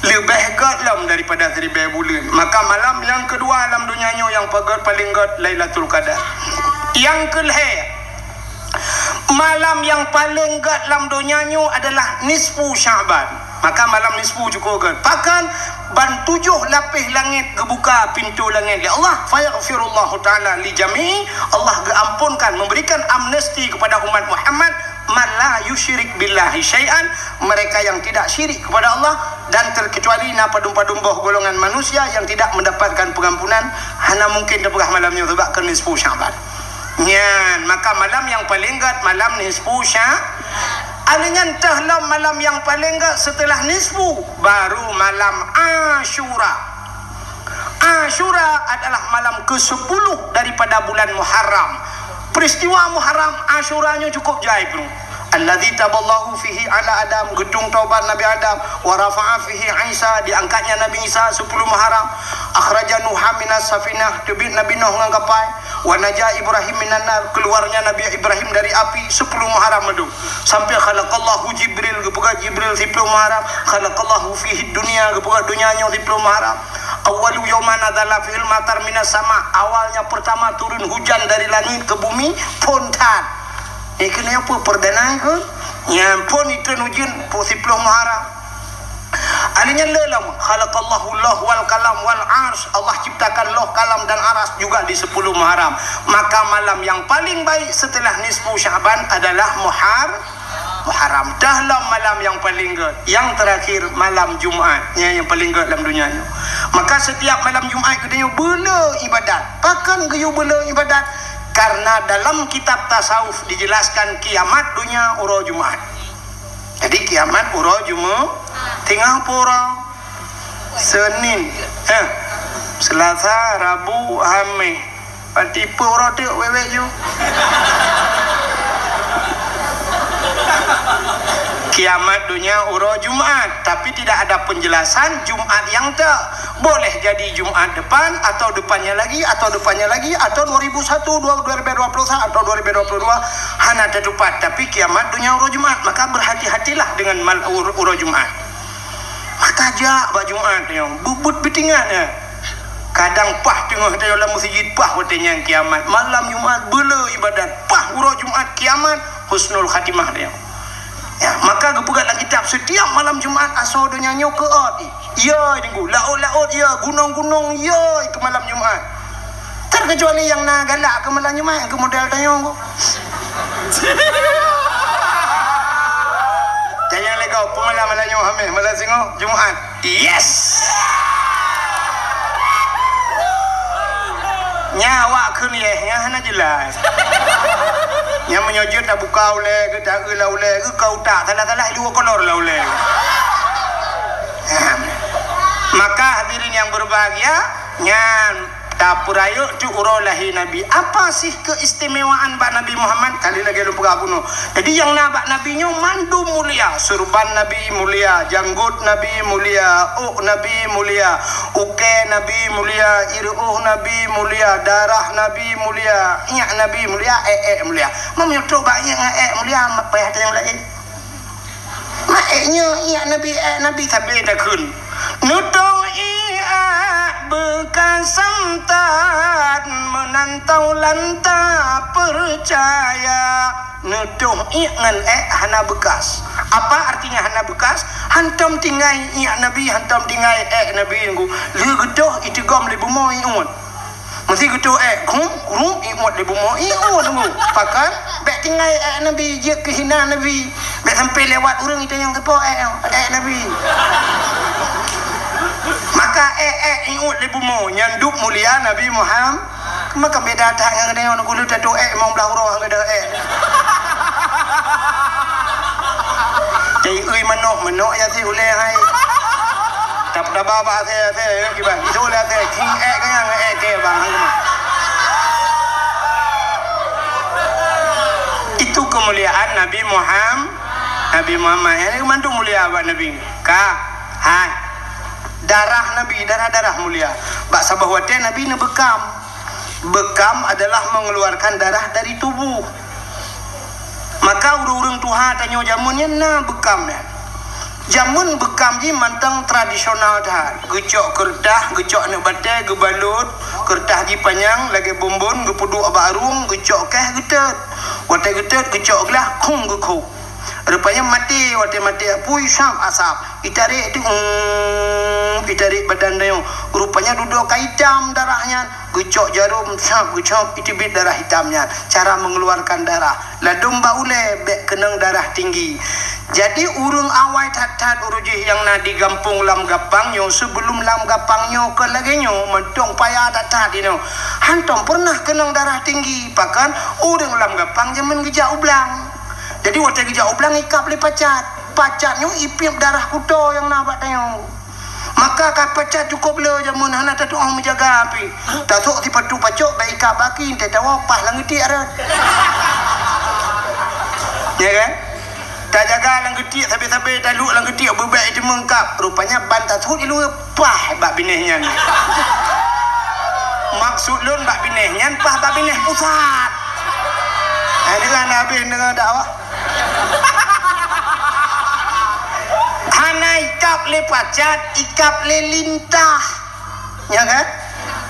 Lebih gad dalam daripada 1000 bulan. Maka malam yang kedua dalam dunianya yang paling gad Lailatul Qadar. Yang kelihir malam yang paling gad dalam dunianya adalah nisfu Sya'ban. Maka malam nisfu cukup kan. Pakan ban 7 lapis langit kebuka pintu langit. Ya Allah, fayaghfirullahu ta'ala li jami'i. Allah geampunkan, memberikan amnesti kepada umat Muhammad man la yusyrik billahi syai'an, mereka yang tidak syirik kepada Allah dan terkecuali na padum-padum golongan manusia yang tidak mendapatkan pengampunan. Hana mungkin terpegah malamnya sebab ke nisfu Sya'ban. Nyan, maka malam yang paling gad malam nisfu Sya'ban. Alingan tahlah malam yang paling enggak setelah nisfu baru malam Asyura. Asyura adalah malam ke-10 daripada bulan Muharram. Peristiwa Muharram Asyuranya cukup jaib, bro. Alladzi taballahu fihi ala Adam, gedung taubat Nabi Adam, wa rafa'a fihi Isa, diangkatnya Nabi Isa 10 Muharram, akhraja Nuha minas safinah, tebit Nabi Nuh dengan kapal, wa naja Ibrahim minan nar, keluarnya Nabi Ibrahim dari api 10 Muharram itu. Sampai khalaqallahu Jibril, kebuka Jibril 10 Muharram, khalaqallahu fihi dunia, kebuka dunianya 10 Muharram. Awalu yawman adzala fil matar minas sama, awalnya pertama turun hujan dari langit ke bumi pontan. Kena apa perdana ke? Yang pun itu hujan 10 Muharram. Alinya lelam khalaqallahu Allah wal kalam wal ars, Allah ciptakan loh kalam dan aras juga di 10 Muharram. Maka malam yang paling baik setelah nisfu Syaban adalah Muharram. Dahlah malam yang paling ke. Yang terakhir malam Jumaat, yang paling ke dalam dunia ni. Maka setiap malam Jumaat kita bela ibadat. Pakan geyu bela ibadat? Karena dalam kitab tasawuf dijelaskan kiamat dunia uro Jumaat. Jadi kiamat uro Jumaat, tengah pura Senin, Selasa, Rabu, Khamis. Pati pura tu wewe you. Kiamat dunia uro Jumaat, tapi tidak ada penjelasan Jumaat yang tak boleh jadi Jumaat depan atau depannya lagi atau 2001, 2021 atau 2022 hana tepat, tapi kiamat dunia uro Jumaat. Maka berhati-hatilah dengan uro Jumaat. Maka jak bak Jumaat yang bubut betingan ya. Kadang pah tengah dalam masjid pah watenya kiamat. Malam Jumaat bela ibadat, pah uro Jumaat kiamat husnul khatimah dia. Ya, maka gepegat dalam kitab setiap malam Jumaat asal dunia nyo ke ya tunggu laut ya, gunung ya ke malam Jumaat. Terkecuali yang nak galak ke malam Jumaat ke model tanya ko. Tanya legau pemalam Jumaat malam singo Jumaat. Yes. Nyawa kun ye yang hana jelas. Yang menyojot tak buka oleh ke tak lah oleh ke kau tak salah dua kolor lah oleh. Maka hadirin yang berbahagia, nyan tapurayo tu urolahi Nabi. Apa sih keistimewaan bak Nabi Muhammad? Kali lagi lupa bunuh. Jadi yang nabak Nabi nyo mandu mulia, surban Nabi mulia, janggut Nabi mulia, Nabi mulia, uke Nabi mulia, iruh Nabi mulia, darah Nabi mulia, inyak Nabi mulia, mulia. Mam yo tu bak inyak mulia, apa yang yang lain? Maknya inyak Nabi sampai dah kun. Nutong bekas santan menantau lanta percaya nuduh ngan hana bekas. Apa artinya hana bekas? Hantam tinggai Nabi, hantam tinggai Nabi nggu le gedoh itu gom le bumo iun mesti gedoh grum imot le bumo iun nggu pakan bek tinggai Nabi je kehina Nabi bek sampai lewat orang itu yang tepo Nabi. Maka iut le bumo nyanduk mulia Nabi Muhammad. Maka beda tak yang ada orang kulit tu mau belah roh ada Jadi menok ya si uleh hai. Tak dah baba saya gimana? Itu lah saya king kan yang ke bang. Itu kemuliaan Nabi Muhammad. Nabi Muhammad ini mantu mulia buat Nabi. Hai. Darah Nabi, darah mulia. Bak sabah wate Nabi ne bekam. Bekam adalah mengeluarkan darah dari tubuh. Maka urang Tuhan tanya jamunnya na bekam dah. Jamun bekam ji mantang tradisional dah. Gecok kertas, gecok nak batai, gebalut, kertas ji panjang, lagi bumbun, gepuduk abarung, gecok keh getet. Wate getet, gecok gelah, kung gekuk. Rupanya mati, wate mati, pui syam asap. Itarik tu, itarik badan dia. Rupanya duduk hitam darahnya. Gecok jarum, syam, gecok, itibit darah hitamnya. Cara mengeluarkan darah. Ladum baule, bek kenang darah tinggi. Jadi urung awai tat uruji yang na digampung lam gapangnya sebelum lam gapangnya ke lagi nyo mentong payah tat ini. Hantom pernah kenang darah tinggi, pakan urung lam gapang jaman gejak ublang. Jadi waktu kerja oblang ikap le pacat. Pacatnya ipip darah kuda yang nampak tengok. Maka kapacat cukup le jamun hana tak doa menjaga api. Tak sok ti padu pacok baik ikap baki tak tahu apa langiti ada. Ya kan? Tak jaga lang getik sampai-sampai dah luk lang getik berbaik dia mengkap. Rupanya bantat sud ilu pah bab binehnya ni. Maksud lun bab binehnya pah bab bineh pusat. Ini lah Nabi dengan dakwah. Hana ikap le pacat, ikap le lintah. Ya kan?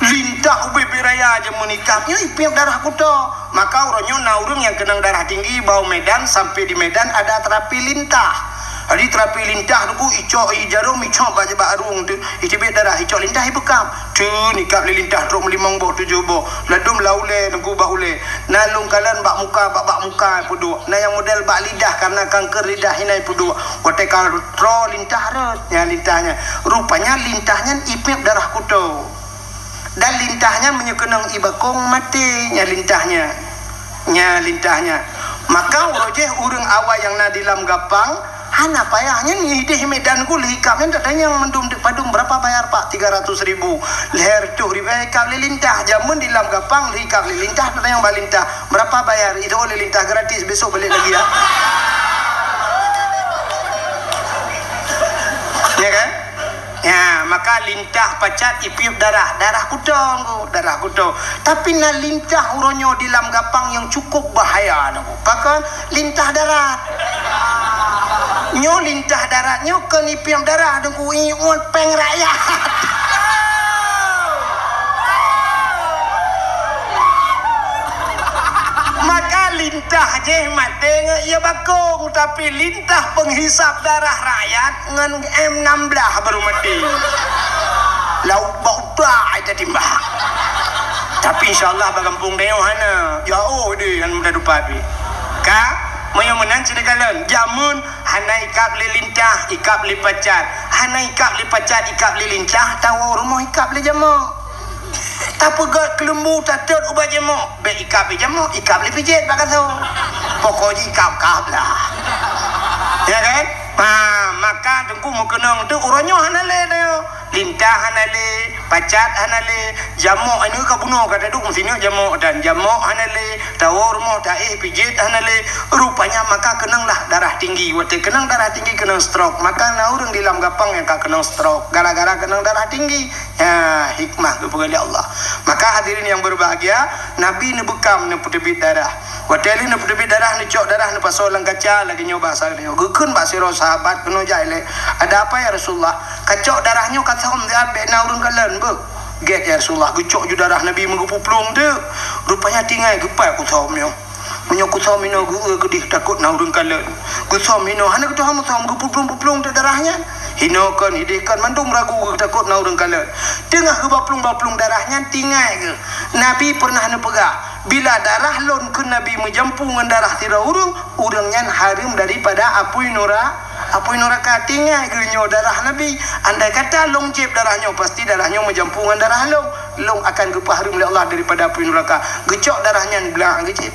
Lintah ubi biraya aja menikapnya ipip darah kuda. Maka orangnya naurung yang kenang darah tinggi bau Medan sampai di Medan ada terapi lintah. Jadi terapi lintah tu icok jarum icok baca barung tu icibit darah icok lintah ibekam. Tu nikap le lintah truk melimang boh 7 boh. Ladum laule nunggu baule. Nalung kalan bak muka pudu. Na yang model bak lidah karena kanker lidah hinai pudu. Kote tro lintah nya lintahnya. Rupanya lintahnya ipip darah kuda. Dan lintahnya menyekenang ibakong mati nya lintahnya. Maka urujeh urang awal yang na dilam gapang hana payahnya ni di Medan ku likapnya datanya yang mendum padum berapa bayar Pak 300.000 leher tu ribekap lilintah jamun dilam gapang likap lilintah datanya yang balintah berapa bayar itu oleh lintah gratis besok balik lagi ya. Ya kan? Ya, maka lintah pacat ipip darah kuda. Tapi na lintah uronyo dilam gapang yang cukup bahaya nunggu. Pakan lintah darat. Nyo lintah daratnya ke ipip darah nunggu iun peng rakyat. Maka lintah je mate ia bakong tapi lintah penghisap darah rakyat ngan M16 baru mati. Lau bau dah jadi mbah. Tapi insyaallah bagampung deo hana. Jauh dia yang mudah dupapi. Ka moyo menan cinekalan jamun hana ikap li lintah, ikap li pacat. Hana ikap li pacat, ikap li lintah, tahu rumah ikap li jamo. Tak pegat kelembu tak tet ubat jemok. Be ikap jemok, ikap le pijit bakal tu. Pokoknya ikap lah. Ya kan? Maka tengku mau kenang tu orangnya hanale dia. Lintah hanale, pacat hanale, jamok anu ka bunuh kata duk sini jamok dan jamok hanale, tawar rumah daih pijit hanale. Rupanya maka kenanglah darah tinggi. Waktu kenang darah tinggi kenang stroke. Maka naurang di lam gapang yang ka kenang stroke gara-gara kenang darah tinggi. Ya, hikmah kepada Allah. Maka hadirin yang berbahagia, Nabi ni bekam ni putebit darah. Waktu ni putebit darah ni cok darah ni pasolang kaca lagi nyoba dia. Gekun bak siro sahabat kena jaile. Ada apa ya Rasulullah? Kacok darahnya kata om dia ambil naurun kalan bu. Get ya Rasulullah, gecok ju darah Nabi mengupuplung tu. Rupanya tinggal gepai ku taumnya. Menyokut saumino gedih takut naurun kalan. Ku saumino hana kita hamu saum gupuplung tu darahnya. Hinokan hidihkan mandum ragu takut naurun kalan. Tengah ke baplung darahnya tinggal ke. Nabi pernah nepegah. Bila darah lon ke Nabi menjampungan darah tira urangnya harim daripada apui neraka tinggal genyo darah Nabi. Andai kata long jeb darahnya pasti darahnya menjampungan darah long akan harim oleh Allah daripada apui neraka. Gecok darahnya belang gecep.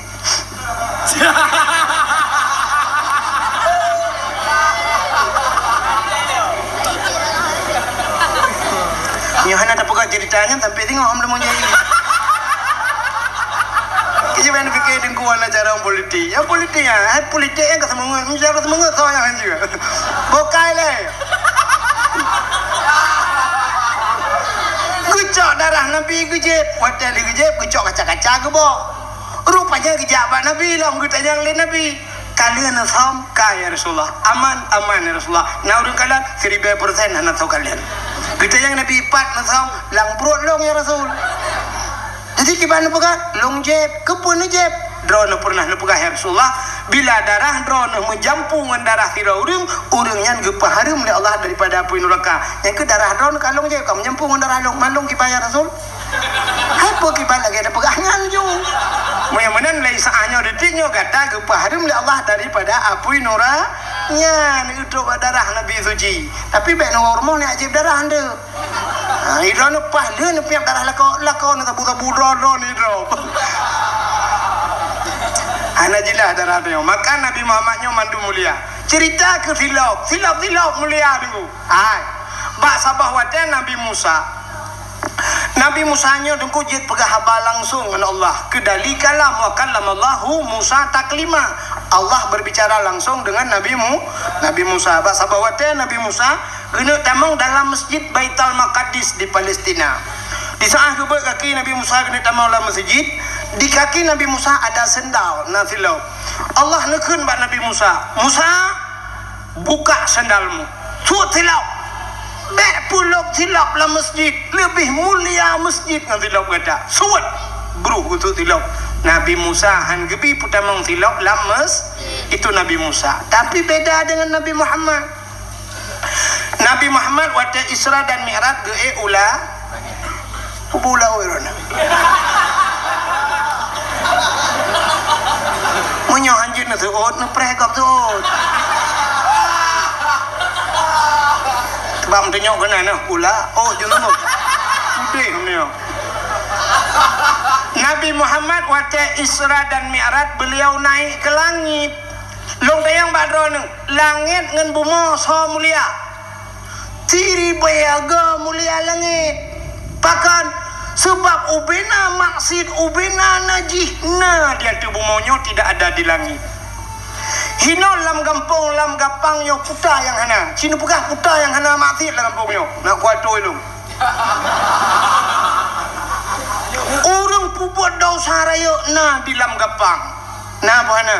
Yohana tak pegang ceritanya sampai tengok am lemong jadi. Kita main fikir dengan acara politik. Ya politik ya, politik yang kesemangat, menjadi semangat saya kan juga. Bokai le. Gecok darah Nabi gejep, hotel gejep, gecok kaca-kaca ke bo. Rupanya gejap Nabi lah, kita yang lain Nabi. Kalian nasam kaya Rasulullah, aman ya Rasulullah. Naurun kalian 1000% hana tahu kalian. Kita yang Nabi 4 nasam lang perut long ya Rasul. Jadi gimana pegang? Long jeb, kepun jeb. Drone pernah nepegah ya Rasulullah. Bila darah drone menjampungan darah tira urangnya gepaharum oleh Allah daripada api neraka. Yang ke darah drone kalong jeb, kamu menjampungan darah long malung kipaya Rasul. Apa kibal lagi ada pegangan ju. Mudah-mudahan lai saanya detiknya kata gepaharum oleh Allah daripada api neraka. Itu darah Nabi suci. Tapi baik normal ni ajib darah anda. Hidro ni pahla ni piap darah lakau ni tabu-tabu drone hidro. Ana jelas darahnya. Maka Nabi Muhammadnya mandu mulia. Cerita ke filop mulia dulu. Bak sabah wadah Nabi Musa. Nabi Musanya dengku jid pegah haba langsung dengan Allah. Kedali kalam wa kallamallahu Musa taklima. Allah berbicara langsung dengan Nabi Musa. Bak sabah wadah Nabi Musa guna tamang dalam masjid Baitul Maqdis di Palestina. Di saat kedua kaki Nabi Musa kena tamang dalam masjid, di kaki Nabi Musa ada sendal nafilau. Allah nekun bak Nabi Musa. Musa, buka sendalmu. Suat tilau. Bek pulak tilap lah masjid. Lebih mulia masjid dengan tilap kata. Suat. Beruh untuk tilap. Nabi Musa han gebi putamang tilap lah itu Nabi Musa. Tapi beda dengan Nabi Muhammad. Nabi Muhammad waktu Isra dan Mi'raj ge ula pula wirana. Munyo hanjin na tuot na pregap tuot. Bang tengok kena na pula. Oh jangan tu. Udah ni. Nabi Muhammad waktu Isra dan Mi'raj beliau naik ke langit. Long tayang badron langit ngan bumi so mulia. Tiri bayaga mulia langit. Bahkan sebab ubena maksud ubena najih na dia tu bumonyo tidak ada di langit. Hino lam gampong lam gapang yo puta yang hana. Cina pukah puta yang hana maksud dalam kampung yo. Nak kuato lu. Orang puput dosa rayo na di lam gapang. Na buana.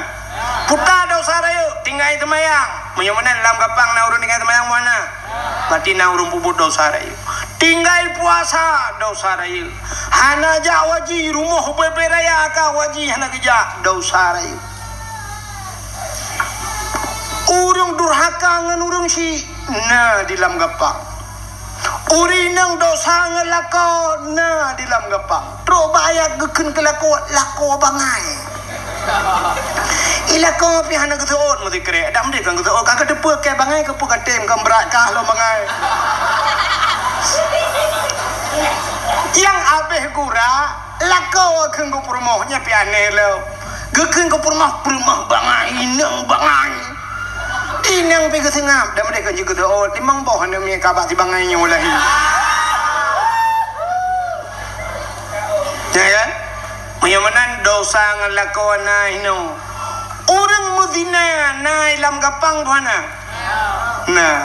Puta dosa rayo tinggal temayang. Menyamana lam gapang na urun tinggal temayang mana? Berarti na urun puput dosa rayo. Tinggal puasa dosa rayu. Hana ja waji rumah beberaya ka waji hana keja dosa rayu. Urung durhaka ngan urung si na di lam gapang. Urinang dosa ngelako na di lam gapang. Tro bayak geken kelako lako bangai. Ilako pi hana ketuot mesti kere. Dak mesti kan ketuot ka depe ke bangai ke pu katem kan berat kah lo bangai. Yang abeh gura lakau akan ku permohnya piane lo gekeun ku permoh bangai inang bangai inang pe kesengap dan mereka juga oh timang boh anda mi kabak ti bangai nya ulahi ya kan menyamanan dosa ngalakau na ino orang muzina na ilam gapang tuana nah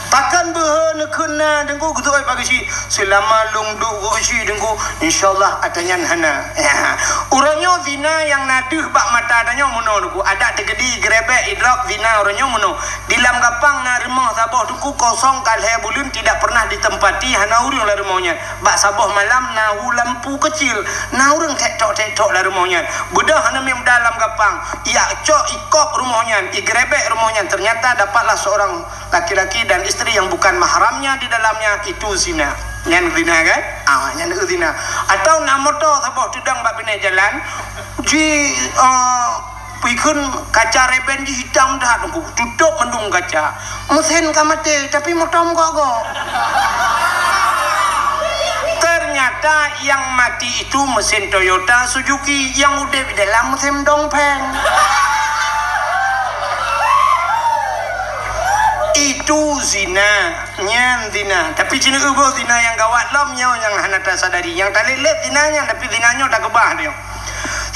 takkan berhena kena dengku gitu ai pagi si selama lungdu go si dengku insyaallah adanya hana ya uranyo zina yang naduh bak mata adanya muno dengku ada tegedi grebek idrak zina uranyo muno dilam gapang na remah sabah dengku kosong kalhe bulun tidak pernah ditempati hana urang la rumahnya bak sabah malam na lampu kecil na urang tek-tok la rumahnya bedah hana mem dalam gapang ya cok ikop rumahnya igrebek rumahnya ternyata dapatlah seorang laki-laki dan istri yang bukan mahramnya di dalamnya itu zina. Nyan zina kan? Nyan zina. Atau nak motor sabah tudang bak pinai jalan ji pikun kaca reben ji hitam dah tunggu tutup mendung kaca. Mesin kamate tapi motor go. Ternyata yang mati itu mesin Toyota Suzuki yang udah di dalam mesin dongpeng. Itu zina, nyan zina. Tapi cina ubah zina yang gawat lom nyaw yang hana tak sadari. Yang tak lihat zinanya, tapi zinanya tak kebah dia.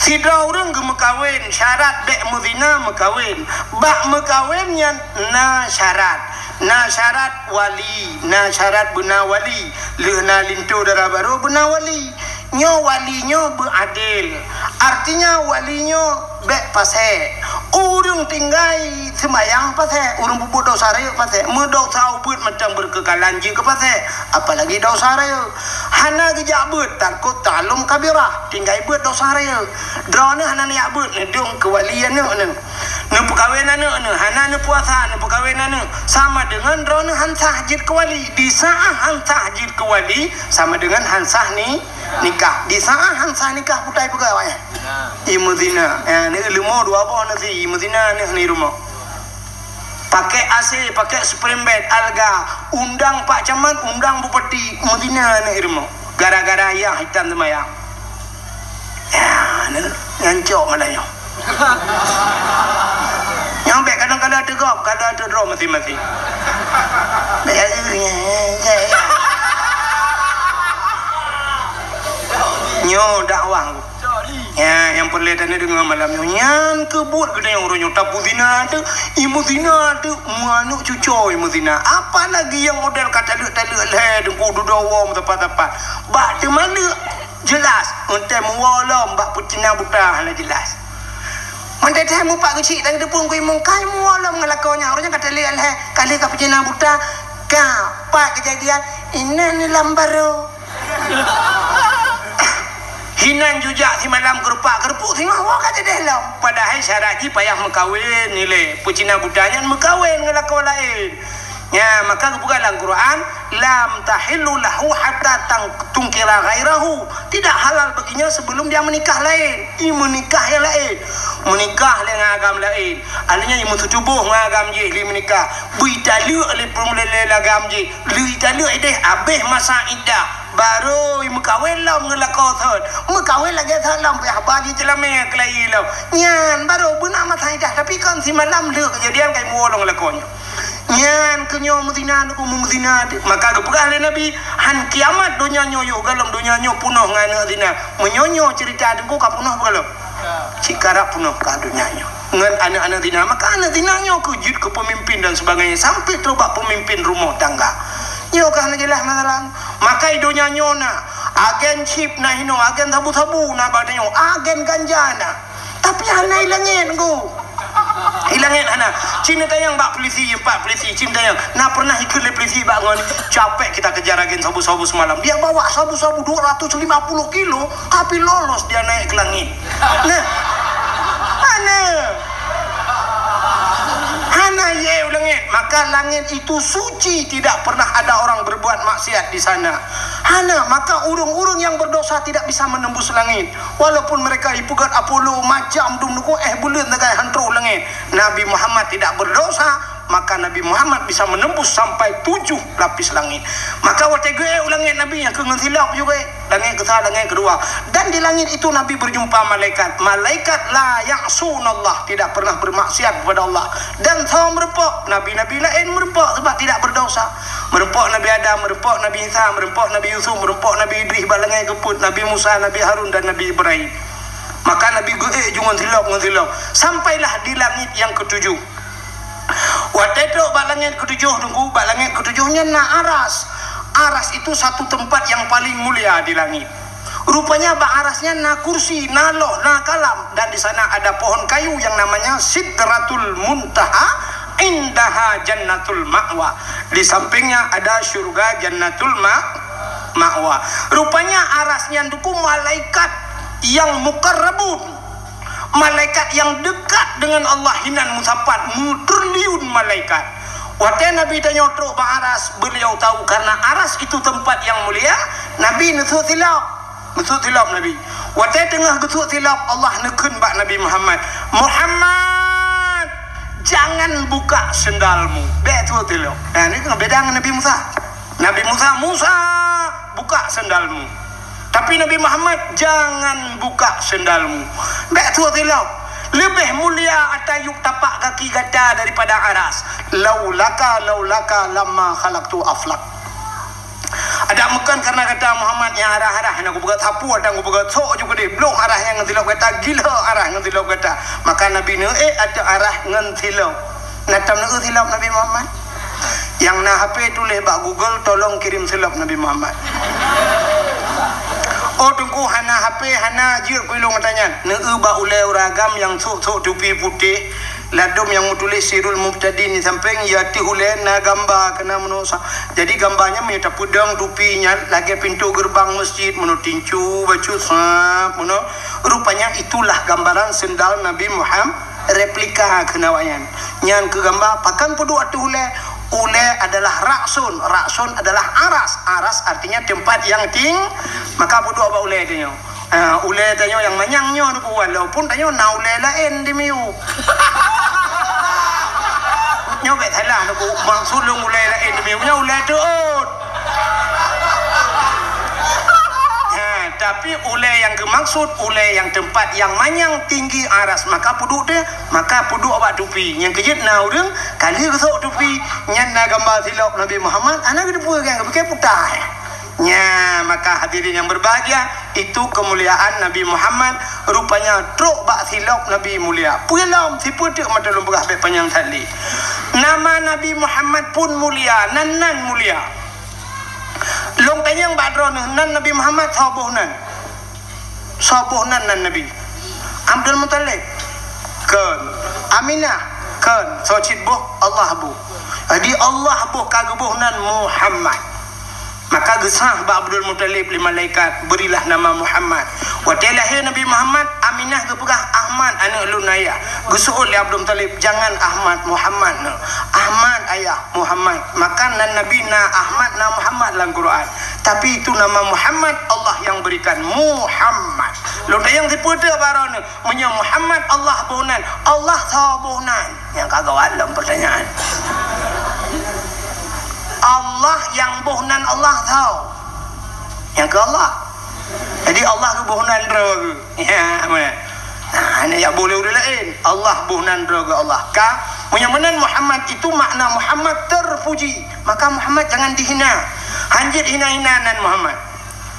Sida orang ke mekawin syarat dek muzina mekawin. Bak mekawin yang na syarat. Na syarat wali, na syarat bena wali. Lehna lintu darah baru bena wali. Nyo walinyo beradil. Artinya walinyo bek pasai. Urung tinggai semayang pasai. Urung bubuk dosa raya pasai. Medosa ubud macam berkekalan jika pasai. Apalagi dosa raya. Hana gejak bud takut talum kabirah. Tinggai bud dosa raya. Drone hana niak bud. Nedung kewalian ni. Nepukawin anu hana puasa nepukawin anu sama dengan drone hansah jid kewali. Di saat hansah jid kewali sama dengan hansah ni nikah. Di saat hansah nikah putai pegawai. Imu zina. Ni ilmu dua boh nanti imu zina ni rumah. Pakai AC, pakai spring bed, alga, undang Pak Camat, undang Bupati, Medina ni rumah. Gara-gara yang hitam temayang. Ya, ni ngancok malahnya. Nyampe kadang-kadang ada gop, kadang ada draw mati-mati. Nyo dakwah. Ya, yang perletane dengan malam nyan kebut kena yang orang tapu zina tu, imu zina tu, muanuk cucu imu zina. Apa lagi yang model kata lek le dengku dudawom tepat-tepat. Bak de mana jelas untuk mualam bak putina buta hala jelas. Mante teh mu pak kecil tang depung ku imong kai mualam ngelakonya orangnya kata lek le kali ka putina buta ka pak kejadian ini ni lambaro. Hinan juga si malam kerupak kerupuk tengok awak kata dia lah. Padahal syarat payah mengkawin nilai. Pucina budanya mengkawin dengan lakon lain. Ya, maka bukanlah Quran lam tahillu lahu hatta tungkira ghairahu. Tidak halal baginya sebelum dia menikah lain. Ia menikah yang lain. Menikah dengan agam lain. Alanya ia tubuh dengan agam je li menikah. Beritalu oleh permulai agam je. Li talu ideh habis masa iddah. Baru mekawin lah mengelakau thot. Mekawin lagi thot lah. Ya bagi celamnya kelayi lah. Nyan baru benar masa idah. Tapi kan si malam le kejadian kayak muolong lakonya. Nyan kenyo muzina aku muzina. Maka kepegah le Nabi han kiamat dunia nyoyo galam dunia nyo punuh ngana zina. Menyonyo cerita dengku ka punuh galam. Cikarap punuh ka dunia nyo. Ngan anak-anak zina. Maka anak zina nyo kejut ke pemimpin dan sebagainya sampai terubah pemimpin rumah tangga. Nyo kah na jelas masalah. Maka idonya nyona agen chip na hino agen tabu-tabu na badanyo agen ganja na. Tapi hana hilangin go. Hilangin hana. Cina tayang bak polisi 4 polisi cim tayang. Na pernah ikut le polisi bak ngon capek kita kejar agen sabu-sabu semalam. Dia bawa sabu-sabu 250 kilo tapi lolos dia naik ke langit. Nah. Mana? Hana ye ulangit. Maka langit itu suci, tidak pernah ada orang berbuat maksiat di sana. Hana, maka urung-urung yang berdosa tidak bisa menembus langit. Walaupun mereka ipugat Apollo macam dumnuku bulan nagai hantro langit. Nabi Muhammad tidak berdosa, maka Nabi Muhammad bisa menembus sampai 7 lapis langit. Maka waktu langit Nabi yang kengelap juga langit ketiga, langit kedua. Dan di langit itu Nabi berjumpa malaikat. Malaikat la ya'sunallah, tidak pernah bermaksiat kepada Allah. Dan sama merempok nabi-nabi lain merempok sebab tidak berdosa. Merempok Nabi Adam, merempok Nabi Isa, merempok Nabi Yusuf, merempok Nabi Idris balangai keput, Nabi Musa, Nabi Harun dan Nabi Ibrahim. Maka Nabi jungan tilap sampailah di langit yang ketujuh. Waktu itu balangit ketujuh tunggu balangit ketujuhnya na aras. Aras itu satu tempat yang paling mulia di langit. Rupanya arasnya na kursi, na loh, na kalam, dan di sana ada pohon kayu yang namanya Sidratul Muntaha, indaha Jannatul Ma'wa. Di sampingnya ada surga Jannatul Ma'wa. Rupanya arasnya itu malaikat yang mukarrabun. Malaikat yang dekat dengan Allah hinan musafat, triliun malaikat. Waktu Nabi tanya truk aras, beliau tahu karena aras itu tempat yang mulia. Nabi nusuk tilap Nabi. Waktu tengah nusuk tilap Allah nekun bak Nabi Muhammad. Muhammad, jangan buka sendalmu. Betul tilap. Nah ini beda dengan Nabi Musa. Nabi Musa buka sendalmu. Tapi Nabi Muhammad jangan buka sendalmu. Betul tilap. Lebih mulia atayuk tapak kaki gada daripada aras. Laulaka lamma khalaqtu aflak. Ada bukan karena kata Muhammad yang arah-arah yang aku buat sapu ada aku buat sok juga deh. Belum arah yang ngentilok kata gila arah ngentilok kata. Maka Nabi ada arah ngentilok. Natam tilap Nabi Muhammad. Yang na HP tulis bak Google tolong kirim silap Nabi Muhammad. Oh tunggu hana HP hana jir kuilung tanya ba ulai ragam yang sok tupi putih ladum yang tulis sirul mubtadi ni samping yati ulai na gambar kena menusa. Jadi gambarnya menyata pudang tupinya lagi pintu gerbang masjid menutincu baju sap rupanya itulah gambaran sendal Nabi Muhammad replika kenawayan nyan ke gambar pakan pudu atu ulai adalah raksun adalah aras artinya tempat yang maka bodoh apa ulai tanya ulai tanya yang manyangnya walaupun tanya na ulai lain di miu nyobek salah aku maksud ulai lain di miu nya ulai tuut Tapi ulai yang kemaksud ulai yang tempat yang manyang tinggi aras, maka puduk dia, maka puduk awak tupi. Yang kejut na urang kali gesok tupi nyan na gambar silap Nabi Muhammad, anak kita pun kan pakai putah. Nya, maka hadirin yang berbahagia, itu kemuliaan Nabi Muhammad. Rupanya truk bak silap Nabi mulia. Pulang si putuk mata lumpah be panjang tali. Nama Nabi Muhammad pun mulia, nan mulia. Long tanyang badron nan Nabi Muhammad sabuh nan Nabi Abdul Muttalib kan Aminah kan socit buh Allah buh. Jadi Allah buh kagebuh nan Muhammad. Maka gesah ba Abdul Muttalib li malaikat, berilah nama Muhammad. Waktu lahir Nabi Muhammad, Aminah ke pegah Ahmad anak lun ayah. Gesuul li Abdul Muttalib, jangan Ahmad, Muhammad. Ahmad ayah Muhammad. Maka nan Nabi na Ahmad na Muhammad dalam Quran. Tapi itu nama Muhammad Allah yang berikan, Muhammad. Lu yang diputa baron menyo Muhammad Allah bohnan, Allah sabuhnan. Yang kagak alam pertanyaan. Allah yang bohnan Allah tahu. Yang ke Allah. Jadi Allah ke bohnan roga. Ya, mana? Nah, ini ya boleh udah lain. Allah bohnan roga Allah. Ka menyamanan Muhammad itu makna Muhammad terpuji. Maka Muhammad jangan dihina. Hanjit hina-hinanan Muhammad.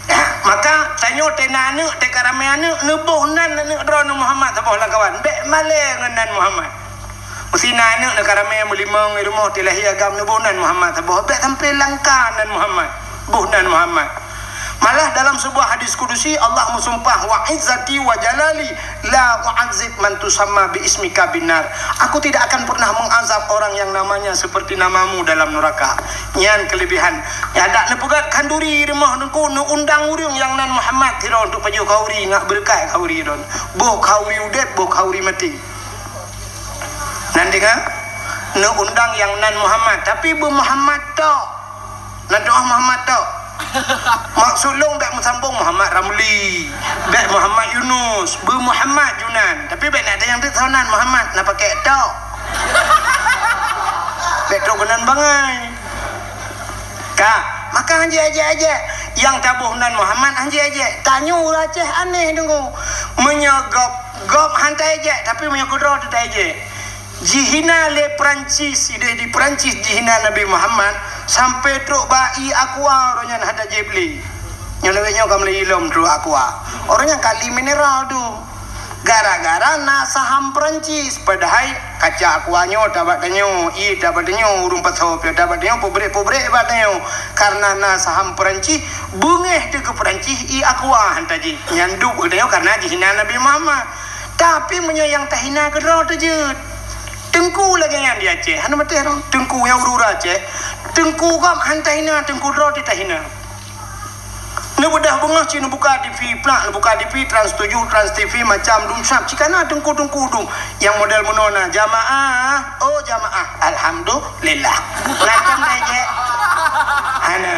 Ya, maka tanyo tena anu te karame anu bohnan anu rono Muhammad apa lah kawan. Bek male ngenan Muhammad. Mesti anak nak ramai melimang rumah tilahi agam nubunan Muhammad tabah tak sampai langkanan Muhammad buhnan Muhammad. Malah dalam sebuah hadis kudusi Allah mensumpah wa izzati wa jalali la u'adzib man tusamma bi ismika binar. Aku tidak akan pernah mengazab orang yang namanya seperti namamu dalam neraka. Nyan kelebihan. Ya dak nepegat kanduri rumah nengku nu undang urang yang nan Muhammad tiro untuk paju kauri ngak berkat kauri don. Boh kauri udet boh kauri mati. Nanti kan nak undang yang nan Muhammad, tapi bu Muhammad tak nak doa Muhammad tak maksud long bek sambung Muhammad Ramli, bek Muhammad Yunus, bu Muhammad Junan, tapi bek nak ada yang tu nan Muhammad nak pakai tak bek tu kenan bangai kah maka anji aja yang tabuh nan Muhammad anji aja tanya raceh aneh tunggu menyogop gop hantai aja tapi menyogoro tu tak aja. Jihina le Perancis, ide di Perancis jihina Nabi Muhammad sampai truk bai aqua orangnya ada jebli. Nyolewenya kamu ilom truk aqua. Orangnya kali mineral tu. Gara-gara na saham Perancis padahal kaca aquanyo dapat danyo, dapat danyo urung pasop dapat danyo pobrek dapat danyo. Karena na saham Perancis bungeh tu ke Perancis aqua hantaji. Nyanduk danyo karena jihina Nabi Muhammad. Tapi menyayang tahina kedro tu je. Tengku lagi yang dia Aceh. Hana mati orang tengku yang urura Aceh. Tengku kam hantahina tengku ro ditahina. Ne bedah bengah cina buka TV plak, buka TV Trans 7, Trans TV macam dum syap. Cikana tengku dum yang model menona jamaah. Oh jamaah. Alhamdulillah. Nakam aja. Hana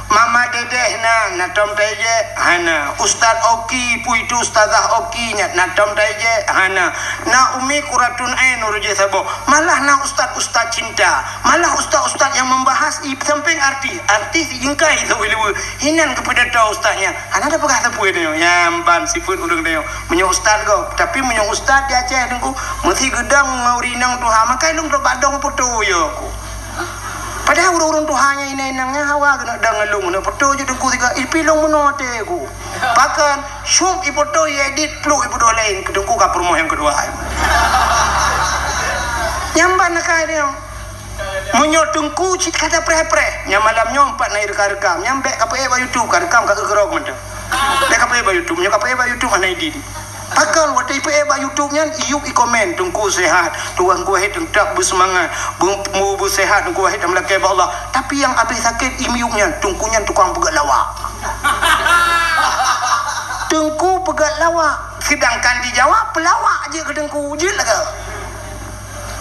Mama Dedeh na tom taje hana Ustaz Oki pu itu Ustazah Oki nya na tom taje hana na Umi Quratun Ain uruje sabo malah na Ustaz cinta malah ustaz yang membahas di samping artis jingkai tu ilu hinan kepada tau ustaznya ana ada pegah tepu dia nyamban sifut urang dia menyo ustaz go tapi menyo ustaz dia Aceh dengku mesti gedang ngaurinang tuha makai lung ro badong putu yo ku. Padahal urang-urang Tuhanya inang-inangnya hawa kena dangalung na foto je dengku tiga ipilong menote ku. Bahkan syum ipoto edit plu ipoto lain kedengku ka promo yang kedua. Nyamban nak dia. Menyo dengku cit kata pre-pre. Nya malam nyompat na rekam. Nyambek ka pe ba YouTube ka rekam ka gerok mende. Dek ka pe ba YouTube, nya ka pe ba YouTube ana edit. Pakal waktu ipe ba YouTube nya iuk komen tungku sehat tuang ku hit tak bersemangat bu sehat tungku hit melaki ba Allah tapi yang habis sakit imiuknya tungkunya tukang pegat lawak tungku pegat lawak sedangkan dijawab pelawak je ke tungku je lah ke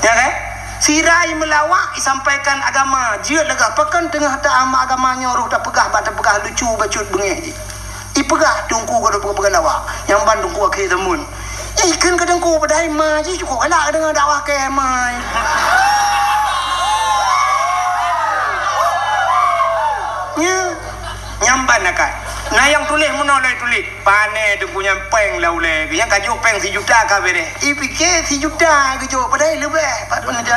ya kan sirai melawak disampaikan agama je lah ke pakan tengah tak amak agamanya roh tak pegah lucu bacut bengih je ipegah tungku kada pegang lawak yang bandung ku akhir temun ikan kadang ku padai ma ji cukup galak dengan dakwah ke mai nya nyamban akan Nah yang tulis menolak tulis pane tu punya peng lah uleh yang kajuk peng 1 juta ka bere fikir 1 juta kajuk padahal lebih pak tu aja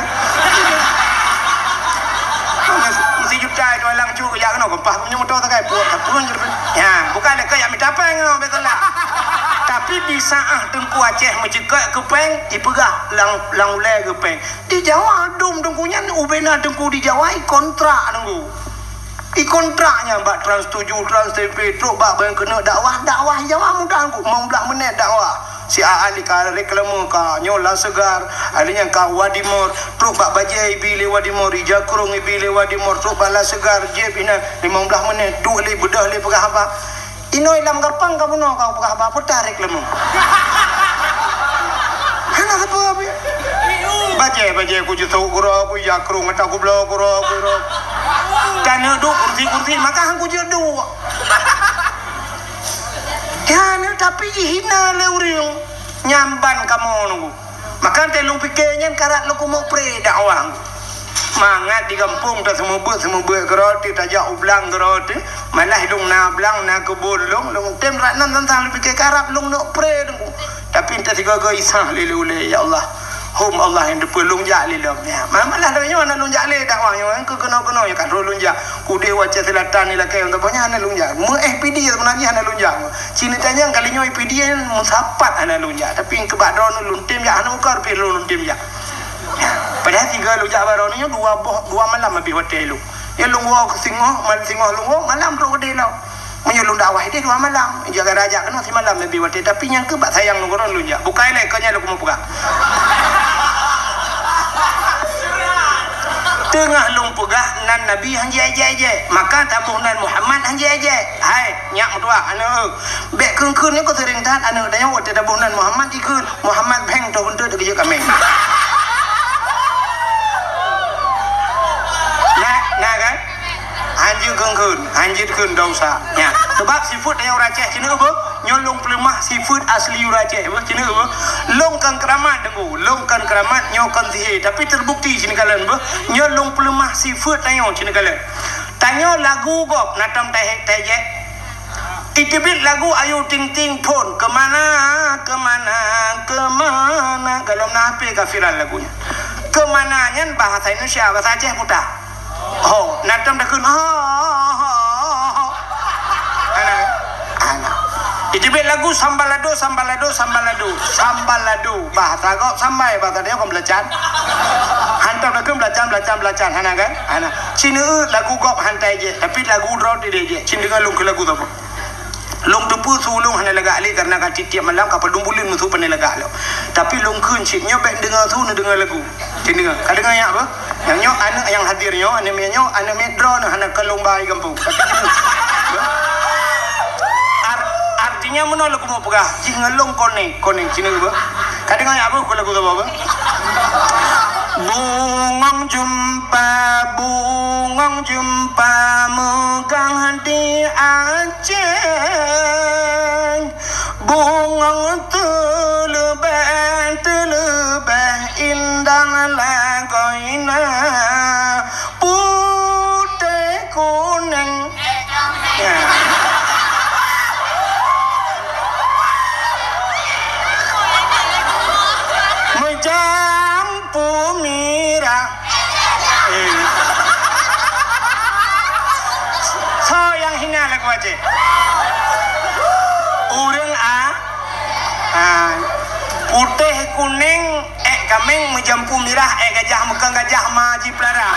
1 juta itu lang cu ya kena kempah punya motor tak kai puak pun ya bukan le kayak minta peng betul lah tapi di saat Tengku Aceh mencekat ke peng dipegah lang uleh ke peng di Jawa dum tengkunya ubena Tengku di Jawa kontrak tengku kontraknya bak Trans 7 Trans TV truk bak bang kena dakwah Jawa mudah aku 15 minit dakwah si ahli ka reklame ka nyola segar alinya ka Wadimor truk bak bajai bile Wadimor Jakrung bile Wadimor truk bala segar je bina 15 menit duk le bedah le pegah apa inoi lam kapang ka buno ka pegah apa putar reklame hana apa bajai ku jutu guru ku Jakrung mata ku blok guru kan duduk kursi maka aku jodoh kan tapi hina le urang nyamban kamu nunggu maka telung pikirnya karat lu mau pre dakwah mangat di kampung tak semua buat keroti tajak ublang keroti malah hidung na blang na kebun long tem ranan tentang lu pikir karap long nak pre nunggu tapi entah tiga isah lele ya Allah hum Allah yang dipelung jak lilam ya malah dah nyonya lung jak le dakwahnya ke kena ya kan lung jak kude wajah selatan ni lah kaya untuk banyak ana lung jak FPD sebenarnya ana lung jak Cina tanya kali nyoy FPD musapat ana lung jak tapi ke badron lung tim jak ana ukar pi lung tim jak padahal 3 lung jak baron ni 2 malam habis hotel lu ya lung wa singoh lung malam ro hotel lu menyelung dakwah dia 2 malam jaga raja kan masih malam lebih hotel tapi yang ke bak sayang lung koron lung jak bukan le kanya lu mau pegang tengah lung pegah nan Nabi hanji aje maka tabuh nan Muhammad hanji aje hai nyak mutua anu bek keun ni ko sering tahan anu danya wote tabuh nan Muhammad dikeun Muhammad beng to untuk kerja kami nah kan hanji keun dosa nya sebab sifat yang raceh cina apa nyolong pelemah sifat asli raceh apa cina apa longkan keramat dengu longkan keramat nyokan sihir tapi terbukti sini kalian apa nyolong pelemah sifat tanyo sini kalian tanyo lagu gop natam teje itibit lagu ayu ting ting pun kemana kalau nak apa kafiran lagunya kemananya bahasa Indonesia bahasa Aceh putah oh natam dah kun itibit lagu sambalado bahasa kau sambai bahasa dia kau belajar hantar dah kun belajar hana kan hana Cina lagu kau hantai je tapi lagu drop dia je Cina dengan lung ke lagu tu apa lung tepu sulung hana lagak ali karena kan tiap malam kapal dumbulin musuh pandai lagak lo tapi lung kun cipnya baik dengar tu dengar lagu Cina dengar yang apa yang nyok anak yang hadirnya anak medro hana kalung bayi kampung artinya menolak mau pegah jingalong koneng Cina apa kadang apa aku lagu apa bungong jumpa megang di Aceh bungong telebeh indah lagoina putih kuning jampu mira so yang hina lagu aja urang putih kuning kameng menjampu mirah gajah mekang gajah maji pelarang